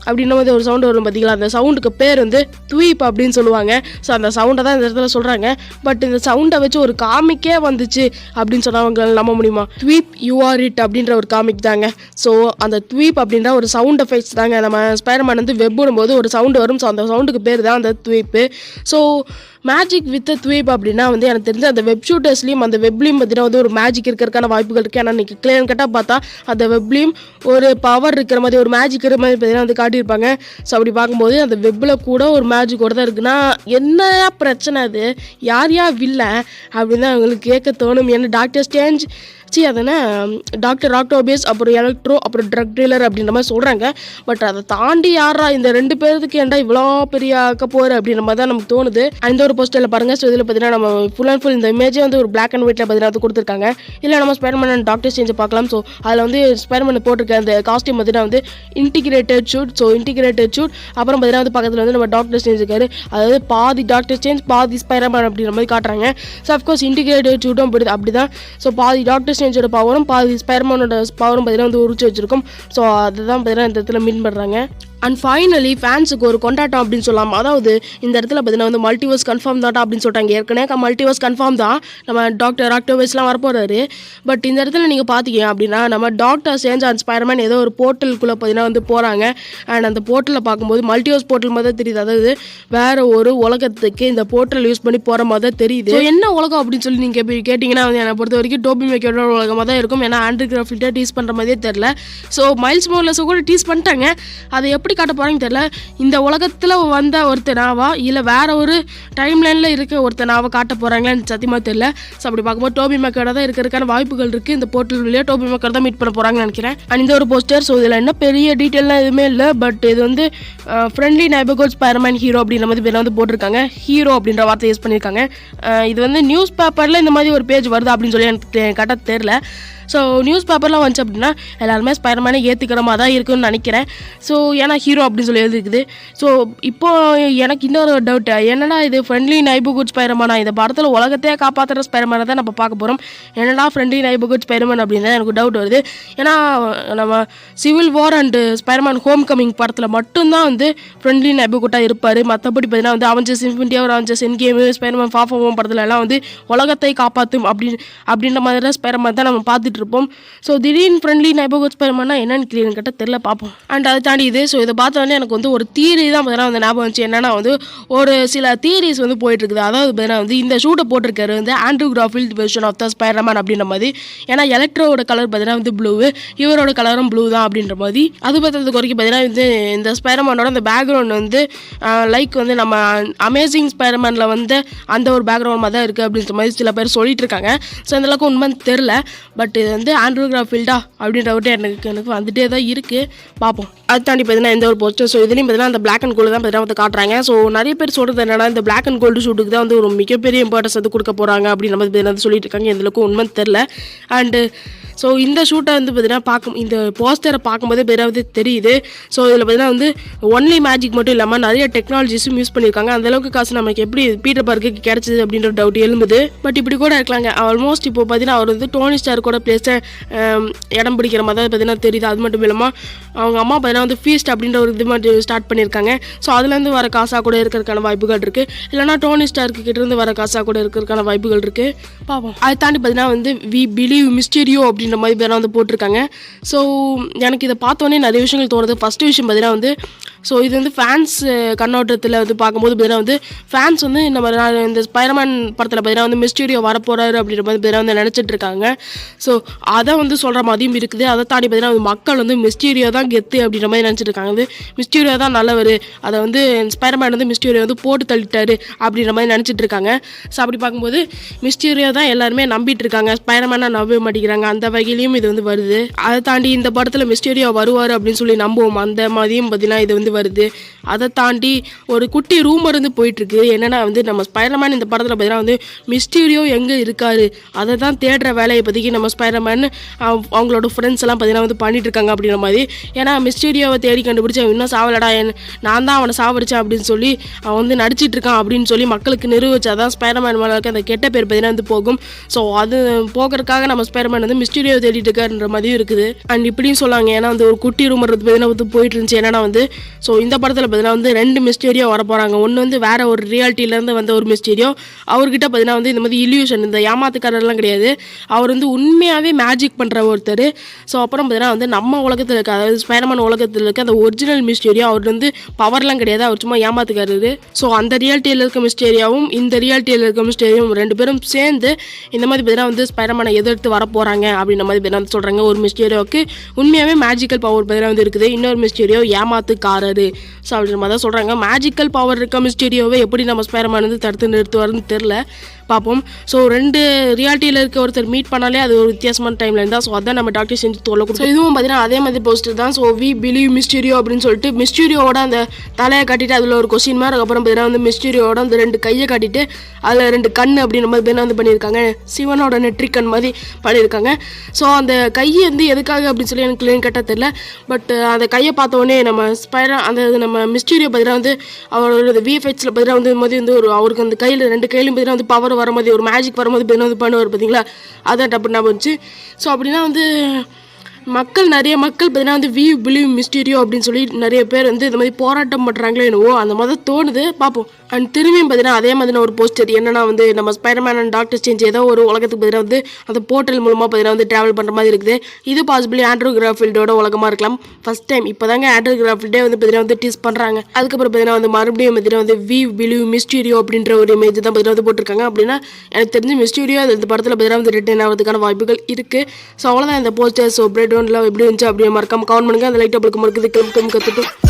அப்படின்னும் போது ஒரு சவுண்டு வரும் பார்த்தீங்களா, அந்த சவுண்டுக்கு பேர் வந்து த்வீப் அப்படின்னு சொல்லுவாங்க. ஸோ அந்த சவுண்டை தான் இந்த இடத்துல சொல்கிறாங்க. பட் இந்த சவுண்டை வச்சு ஒரு காமிக்கே வந்துச்சு அப்படின்னு சொன்னால் அவங்களால நம்ப முடியுமா? த்வீப் யூ ஆர் இட் அப்படின்ற ஒரு காமிக் தாங்க. ஸோ அந்த த்வீப் அப்படின்ற ஒரு சவுண்ட் எஃபெக்ட்ஸ் தாங்க. நம்ம ஸ்பைடர்மேன் வந்து வெப் விடும்போது ஒரு சவுண்டு வரும். ஸோ அந்த சவுண்டுக்கு பேர் தான் அந்த த்வீப்பு. ஸோ மேஜிக் வித் த்வீப் அப்படின்னா வந்து எனக்கு தெரிஞ்ச அந்த வெப் ஷூட்டர்ஸ்லையும் அந்த வெப்லையும் பார்த்தீங்கன்னா வந்து ஒரு மேஜிக் இருக்கிறதுக்கான வாய்ப்புகள் இருக்குது. ஆனால் நீங்கள் கிளியர் கட்டாக பார்த்தா அந்த வெப்லையும் ஒரு பவர் இருக்கிற மாதிரி ஒரு மேஜிக் இருக்கிற மாதிரி பார்த்தீங்கன்னா வந்து காட்டியிருப்பாங்க. ஸோ அப்படி பார்க்கும்போது அந்த வெப்பில் கூட ஒரு மேஜிக்கோட தான் இருக்குன்னா என்ன பிரச்சனை, அது யார் வில்லை அப்படின்னு தான் அவங்களுக்கு கேட்க தோணும். ஏன்னா டாக்டர் ஸ்ட்ரேஞ்ச் அதனா டாக்டர் ஆக்டோபஸ் அப்புறம் எலக்ட்ரோ அப்புறம் ட்ரக் டீலர் அப்படின்ற மாதிரி சொல்கிறாங்க. பட் அதை தாண்டி யாரா இந்த 2 பேருக்கு ஏன்டா இவ்வளோ பெரிய ஆக்க போகிற அப்படின்ற மாதிரி தான் நமக்கு தோணுது. அந்த ஒரு போஸ்டரில் பாருங்கள். ஸோ இதில் பார்த்தீங்கன்னா நம்ம ஃபுல் அண்ட் ஃபுல் இந்த இமேஜே வந்து ஒரு பிளாக் அண்ட் ஒயிட்டில் பார்த்தீங்கன்னா அது கொடுத்துருக்காங்க. இல்லை நம்ம ஸ்பைடர்மேன் அண்ட் டாக்டர் ஸ்ட்ரேஞ்சை பார்க்கலாம். ஸோ அதில் வந்து ஸ்பைடர்மேன் போட்டிருக்க அந்த காஸ்டியூம் பார்த்தீங்கன்னா வந்து integrated shoot. So integrated shoot அப்புறம் பார்த்தீங்கன்னா வந்து பக்கத்தில் வந்து நம்ம டாக்டர் ஸ்ட்ரேஞ்ச் இருக்காரு. அதாவது பாதி டாக்டர் ஸ்ட்ரேஞ்ச் பாதி ஸ்பைடர்மேன் அப்படின்ற மாதிரி காட்டுறாங்க. ஸோ அஃப்கோர்ஸ் இன்டிகிரேட்டட் ஷூட்டும் அப்படி தான். ஸோ பாதி டாக்டர் ஸ்ட்ரேஞ்சோட பவரும் பாதி ஸ்பைடர்மேனோட பவரும் பார்த்தீங்கன்னா வந்து உரிச்சு வச்சிருக்கும். ஸோ அதுதான் பார்த்தீங்கன்னா இந்த இடத்துல மீன் பண்ணுறாங்க. அண்ட் ஃபைனலி ஃபேன்ஸுக்கு ஒரு கொண்டாட்டம் அப்படின்னு சொல்லலாம். அதாவது இந்த இடத்துல பார்த்தீங்கன்னா வந்து மல்டிவர்ஸ் கன்ஃபார்ம் தான்டா அப்படின்னு சொல்லிட்டாங்க. ஏற்கனவே மல்டிவர்ஸ் கன்ஃபார்ம் தான், நம்ம டாக்டர் ஆக்டோபஸ்லாம் வரப்போறாரு. பட் இந்த இடத்துல நீங்கள் பார்த்தீங்க அப்படின்னா நம்ம டாக்டர் ஸ்ட்ரேஞ்ச் அண்ட் ஸ்பைடர்மேன் ஏதோ ஒரு போர்ட்டலுக்குள்ளே பார்த்தீங்கன்னா வந்து போகிறாங்க. அண்ட் அந்த போர்ட்டலில் பார்க்கும்போது மல்டிவர்ஸ் போர்ட்டல் மாதிரி தான் தெரியுது. அதாவது வேறு ஒரு உலகத்துக்கு இந்த போர்ட்டல் யூஸ் பண்ணி போகிற மாதிரி தான் தெரியுது. என்ன உலகம் அப்படின்னு சொல்லி நீங்கள் கேட்டிங்கன்னா வந்து என்னை பொறுத்த வரைக்கும் டோபி மேக்கரோட உலகமாக தான் இருக்கும். ஏன்னா ஆண்ட்ரூ கிராஃபில்ட்டை டீஸ் பண்ணுற மாதிரியே தெரில. ஸோ மைல்ஸ் மோர்லெஸ் கூட டீஸ் பண்ணிட்டாங்க. அதை எப்படி காட்ட போகிறாங்க தெரியல. இந்த உலகத்தில் வந்த ஒருத்தனாவா இல்லை வேற ஒரு டைம் லைனில் இருக்க ஒருத்தனாவா காட்ட போகிறாங்களான்னு சத்தியமாக தெரியல. ஸோ அப்படி பார்க்கும்போது டோபி மேக்கரோட தான் இருக்கிறதுக்கான வாய்ப்புகள் இருக்குது. இந்த போர்ட்டல் வழியாக டோபி மேக்கர் தான் மீட் பண்ண போகிறாங்கன்னு நினைக்கிறேன். அண்ட் இந்த ஒரு போஸ்டர். ஸோ இதில் என்ன பெரிய டீட்டெயிலாம் எதுவுமே இல்லை. பட் இது வந்து ஃப்ரெண்ட்லி நெய்பர்ஹுட் ஸ்பைடர்மேன் ஹீரோ அப்படின்ற மாதிரி பேர் வந்து போட்டிருக்காங்க. ஹீரோ அப்படின்ற வார்த்தை யூஸ் பண்ணியிருக்காங்க. இது வந்து நியூஸ் பேப்பரில் இந்த மாதிரி ஒரு பேஜ் வருது அப்படின்னு சொல்லி எனக்கு கரெக்டாக தெரில. ஸோ நியூஸ் பேப்பர்லாம் வந்துச்சு அப்படின்னா எல்லாருமே ஸ்பைடர்மேனை ஏற்றுக்கிற மாதிரி தான் இருக்குன்னு நினைக்கிறேன். ஸோ ஏன்னா ஹீரோ அப்படின்னு சொல்லி எழுதிருக்குது. ஸோ இப்போது எனக்கு இன்னொரு டவுட், என்னடா இது ஃப்ரெண்ட்லி நெய்பர்ஹுட் ஸ்பைடர்மேனா? இந்த படத்தில் உலகத்தையே காப்பாற்றுற ஸ்பைடர்மேனை தான் நம்ம பார்க்க போகிறோம். என்னடா ஃப்ரெண்ட்லி நெய்பர்ஹுட் ஸ்பைடர்மேன் அப்படின்னு எனக்கு டவுட் வருது. ஏன்னா நம்ம civil war and Spiderman home coming படத்தில் மட்டும்தான் வந்து ஃப்ரெண்ட்லி நெய்பர்ஹுட்டாக இருப்பார். மற்றபடி பார்த்தீங்கன்னா வந்து Avengers infinity war, Avengers end game, Spiderman for from home படத்தில் எல்லாம் வந்து உலகத்தை காப்பாற்றும் அப்படின்ற மாதிரி தான் ஸ்பைடர்மேன் தான் நம்ம பார்த்துட்டு இருப்போம். ஸோ திடீர்னு ஃப்ரெண்ட்லி நெய்பர்ஹுட் ஸ்பைடர்மேனா என்னன்னு கிளியர் கிட்ட தெரியல, பார்ப்போம். அண்ட் அதை தாண்டி இது. ஸோ இதை பார்த்தோன்னே எனக்கு வந்து ஒரு தியரி தான் பார்த்தீங்கன்னா வந்து ஞாபகம் வந்துச்சு. என்னன்னா வந்து ஒரு சில தியரிஸ் வந்து போயிட்டு இருக்குது. அதாவது பார்த்தீங்கன்னா வந்து இந்த ஷூட்டை போட்டிருக்காரு வந்து Andrew Garfield version of the Spiderman அப்படின்ற மாதிரி. ஏன்னா எலக்ட்ரோட கலர் பார்த்தீங்கன்னா வந்து ப்ளூ, இவரோட கலரும் ப்ளூ தான் அப்படின்ற மாதிரி. அது பார்த்ததுக்கு வரைக்கும் பார்த்தீங்கன்னா வந்து இந்த ஸ்பைடர்மேனோட அந்த பேக்ரவுண்ட் வந்து லைக் வந்து நம்ம அமேசிங் ஸ்பைடர்மேனில் வந்து அந்த ஒரு பேக்ரவுண்ட் மாதிரி தான் இருக்குது அப்படின்ற மாதிரி சில பேர் சொல்லிட்டு இருக்காங்க. ஸோ அந்த அளவுக்கு உண்மை தெரில. பட் இது வந்து ஆண்ட்ரூ கிராஃபில்டா அப்படின்ற விட்டு எனக்கு வந்துட்டே தான் இருக்குது, பார்ப்போம். அது தாண்டி பார்த்தீங்கன்னா இந்த ஒரு போஸ்டர். ஸோ இதுலேயும் பார்த்தீங்கன்னா அந்த பிளாக் அண்ட் கோல்டு தான் பார்த்தீங்கன்னா வந்து காட்டுறாங்க. ஸோ நிறைய பேர் சொல்கிறது என்னன்னா இந்த பிளாக் அண்ட் கோல்டு ஷூட்டுக்கு தான் வந்து ஒரு மிகப்பெரிய இம்பார்ட்டன்ஸ் வந்து கொடுக்க போகிறாங்க அப்படின்னு நம்ம சொல்லிட்டு இருக்காங்க. எந்த அளவுக்கு உண்மை தெரில. அண்டு ஸோ இந்த ஷூட்டை வந்து பார்த்தீங்கன்னா இந்த போஸ்டரை பார்க்கும்போதே பேராவது தெரியுது. ஸோ இதில் பார்த்தீங்கன்னா வந்து ஒன்லி மேஜிக் மட்டும் இல்லாமல் நிறைய டெக்னாலஜிஸும் யூஸ் பண்ணியிருக்காங்க. அந்தளவுக்கு காசு நமக்கு எப்படி பீட்டர் பார்க்கு கிடச்சிது அப்படின்ற டவுட் எழும்புது. பட் இப்படி கூட இருக்கலாங்க. ஆல்மோஸ்ட் இப்போ பார்த்தீங்கன்னா அவர் வந்து டோனி ஸ்டார் கூட பிளேஸை இடம் பிடிக்கிற மாதிரி தான் பார்த்தீங்கன்னா தெரியுது. அது மட்டும் இல்லாமல் அவங்க அம்மா பார்த்தீங்கன்னா வந்து ஃபீஸ்ட் அப்படின்ற ஒரு இது மட்டும் ஸ்டார்ட் பண்ணியிருக்காங்க. ஸோ அதுலேருந்து வர காசாக கூட இருக்கிறதுக்கான வாய்ப்புகள் இருக்குது. இல்லைனா டோனி ஸ்டாருக்கு கிட்டேருந்து வர காசாக கூட இருக்கிறதுக்கான வாய்ப்புகள் இருக்குது, பார்ப்போம். அதை தாண்டி பார்த்தீங்கன்னா வந்து வி பிலீவ் மிஸ்டீரியோ அப்படின்ற மாதிரி பேரை வந்து போட்டிருக்காங்க. ஸோ எனக்கு இதை பார்த்தோன்னே நிறைய விஷயங்கள் தோணுது. ஃபஸ்ட்டு விஷயம் பார்த்தீங்கன்னா வந்து ஸோ இது வந்து ஃபேன்ஸ் கண்ணோட்டத்தில் வந்து பார்க்கும்போது பார்த்தீங்கன்னா வந்து ஃபேன்ஸ் வந்து இந்த ஸ்பைடர்மேன் படத்தில் பார்த்தீங்கன்னா வந்து மிஸ்டீரியோ வரப்போகிறாரு அப்படின்ற மாதிரி பார்த்தீங்கன்னா வந்து நினச்சிட்டு இருக்காங்க. ஸோ அதை வந்து சொல்கிற மாதிரியும் இருக்குது. அதை தாண்டி பார்த்தீங்கன்னா வந்து மக்கள் வந்து மிஸ்டீரியோ தான் கெத்து அப்படின்ற மாதிரி நினச்சிட்டு இருக்காங்க. வந்து மிஸ்டீரியோ தான் நல்லவர், அதை வந்து ஸ்பைடர்மேன் வந்து மிஸ்டீரியோ வந்து போட்டு தள்ளிட்டாரு அப்படின்ற மாதிரி நினச்சிட்டு இருக்காங்க. ஸோ அப்படி பார்க்கும்போது மிஸ்டீரியோ தான் எல்லாருமே நம்பிட்டு இருக்காங்க, ஸ்பைடர்மேனாக நம்ப மாட்டேங்கிறாங்க. அந்த வகையிலையும் இது வந்து வருது. அதை தாண்டி இந்த படத்தில் மிஸ்டீரியோ வருவார் அப்படின்னு சொல்லி நம்புவோம். அந்த மாதிரியும் பார்த்தீங்கன்னா இது வந்து வந்து வருது. அதை தாண்டி ஒரு குட்டி ரூமர் வந்து போயிட்டுருக்கு. என்னென்னா வந்து நம்ம ஸ்பைடர்மேன் இந்த படத்தில் பார்த்தீங்கன்னா வந்து மிஸ்டீரியோ எங்கே இருக்காரு அதை தான் தேடுற வேலையை பற்றிக்கு நம்ம ஸ்பைடர்மேன் அவங்களோட ஃப்ரெண்ட்ஸ் எல்லாம் பார்த்தீங்கன்னா வந்து பண்ணிட்டு இருக்காங்க அப்படின்ற மாதிரி. ஏன்னா மிஸ்டீரியோவை தேடி கண்டுபிடிச்சி அவன் இன்னும் சாவலடா, நான் தான் அவனை சாவடிச்சேன் அப்படின்னு சொல்லி அவன் வந்து நடிச்சிட்டு இருக்கான் அப்படின்னு சொல்லி மக்களுக்கு நிரூபிச்சாதான் ஸ்பைடர்மேன் மேலே இருக்க அந்த கெட்ட பேர் பார்த்தீங்கன்னா வந்து போகும். ஸோ அது போகிறதுக்காக நம்ம ஸ்பைடர்மேன் வந்து மிஸ்டீரியோ தேடிட்டு இருக்காருன்ற மாதிரியும் இருக்குது. அண்ட் இப்படியும் சொல்லாங்க. ஏன்னா வந்து ஒரு குட்டி ரூமர் பார்த்தீங்கன்னா வந்து போயிட்டு இருந்துச்சு. என்னன்னா வந்து ஸோ இந்த படத்தில் பார்த்தீங்கன்னா வந்து 2 மிஸ்டீரியோ வர போகிறாங்க. ஒன்று வந்து வேற ஒரு ரியாலிட்டியிலேருந்து வந்த ஒரு மிஸ்டீரியோ. அவர்கிட்ட பார்த்தீங்கன்னா வந்து இந்த மாதிரி இல்யூஷன், இந்த ஏமாத்துக்காரெல்லாம் கிடையாது, அவர் வந்து உண்மையாகவே மேஜிக் பண்ணுற ஒருத்தர். ஸோ அப்புறம் பார்த்தீங்கன்னா வந்து நம்ம உலகத்தில் இருக்க, அதாவது ஸ்பைடர்மேன் உலகத்தில் இருக்க அந்த ஒரிஜினல் மிஸ்டீரியோ, அவர் வந்து பவர்லாம் கிடையாது, அவர் சும்மா ஏமாத்துக்காரரு. ஸோ அந்த ரியாலிட்டியில் இருக்க மிஸ்டீரியாவும் இந்த ரியாலிட்டியில் இருக்க மிஸ்டீரியாவும் 2 பேரும் சேர்ந்து இந்த மாதிரி பார்த்தீங்கன்னா வந்து ஸ்பைடர்மேனை எதிர்த்து வர போகிறாங்க அப்படின்ற மாதிரி பார்த்தீங்கன்னா சொல்கிறாங்க. ஒரு மிஸ்டீரியோவுக்கு உண்மையாகவே மேஜிக்கல் பவர் பார்த்தீங்கன்னா வந்து இருக்குது, இன்னொரு மிஸ்டீரியோ ஏமாத்துக்காரரு. ஸோ அப்படின்ற மாதிரி தான் சொல்கிறாங்க. மேஜிக்கல் பவர் இருக்க மிஸ்டீரியோவை எப்படி நம்ம ஸ்பைடர்மேன் வந்து தடுத்து நிறுத்துவாருன்னு தெரில, பார்ப்போம். ஸோ 2 ரியாலிட்டியில் இருக்க ஒருத்தர் மீட் பண்ணாலே அது ஒரு வித்தியாசமான டைமில் இருந்தால். ஸோ அதான் நம்ம டாக்டர் செஞ்சு தொல்லை கொடுத்தோம். இதுவும் பார்த்தீங்கன்னா அதே மாதிரி போஸ்டர் தான். ஸோ வி பிலீவ் மிஸ்டீரியோ அப்படின்னு சொல்லிட்டு மிஸ்டீரியோட அந்த தலையை காட்டிட்டு அதில் ஒரு கொஸ்டின் மாதிரி, அதுக்கப்புறம் பார்த்தீங்கன்னா வந்து மிஸ்டீரியோட அந்த 2 கையை காட்டிட்டு அதில் 2 கண் அப்படின்ற மாதிரி பார்த்தீங்கன்னா வந்து பண்ணியிருக்காங்க. சிவனோட நெட்ரிக்கன் மாதிரி பண்ணியிருக்காங்க. ஸோ அந்த கையை வந்து எதுக்காக அப்படின்னு சொல்லி எனக்கு கிளீன் கட்டாக தெரியல. பட் அந்த கையை பார்த்தோடனே நம்ம அந்த நம்ம மிஸ்டீரியோ பார்த்தீங்கன்னா வந்து அவரோட விஎஃப்எக்ஸில் பார்த்தீங்கன்னா வந்து மாதிரி வந்து ஒரு அவருக்கு அந்த கையில் 2 கையிலும் பார்த்தீங்கன்னா வந்து பவர் வர மாதிரி, ஒரு மேஜிக் வரும்போது பார்த்தீங்கன்னா வந்து பண்ணுவார் பார்த்தீங்களா, அதான் டப்பு ஞாபகம் வந்துச்சு. ஸோ அப்படின்னா வந்து நிறைய மக்கள் பார்த்தீங்கன்னா வந்து வி பிலீவ் மிஸ்டீரியோ அப்படின்னு சொல்லி நிறைய பேர் வந்து இந்த மாதிரி போராட்டம் பண்ணுறாங்களோ என்னவோ அந்த மாதிரி தோணுது, பார்ப்போம். அண்ட் திரும்பியும் பார்த்தீங்கன்னா அதே மாதிரி ஒரு போஸ்டர் என்னன்னா வந்து நம்ம ஸ்பைடர்மேன் அண்ட் டாக்டர் ஸ்ட்ரேஞ்ச் ஏதோ ஒரு உலகத்துக்கு பார்த்தீங்கன்னா வந்து அந்த போர்ட்டல் மூலமாக பார்த்தீங்கன்னா வந்து ட்ராவல் பண்ணுற மாதிரி இருக்குது. இது பாசிபிளி ஆண்ட்ரூ கிராஃபீல்டோட உலகமாக இருக்கலாம். ஃபர்ஸ்ட் டைம் இப்போ தாங்க ஆண்ட்ரூ கிராஃபீல்டே வந்து பார்த்தீங்கன்னா வந்து டீஸ் பண்ணுறாங்க. அதுக்கப்புறம் பார்த்தீங்கன்னா வந்து மறுபடியும் பார்த்தீங்கன்னா வந்து வி பிலீவ் மிஸ்டீரியோ அப்படின்ற ஒரு இமேஜ் தான் பார்த்தீங்கன்னா வந்து போட்டிருக்காங்க. அப்படின்னா எனக்கு தெரிஞ்சு மிஸ்டீரியோ இந்த படத்தில் பார்த்தீங்கன்னா வந்து ரிட்டர்ன் ஆகிறதுக்கான வாய்ப்புகள் இருக்குது. ஸோ அவ்வளோதான் இந்த போஸ்டர். ஸோ பிரேட் ஒன்லாம் எப்படி இருந்துச்சு அப்படியே மறக்காம கவுண்ட் பண்ணுங்க. அந்த லைட் அப்பளுக்கு மறுக்குது கிளம்பு கற்றுட்டும்.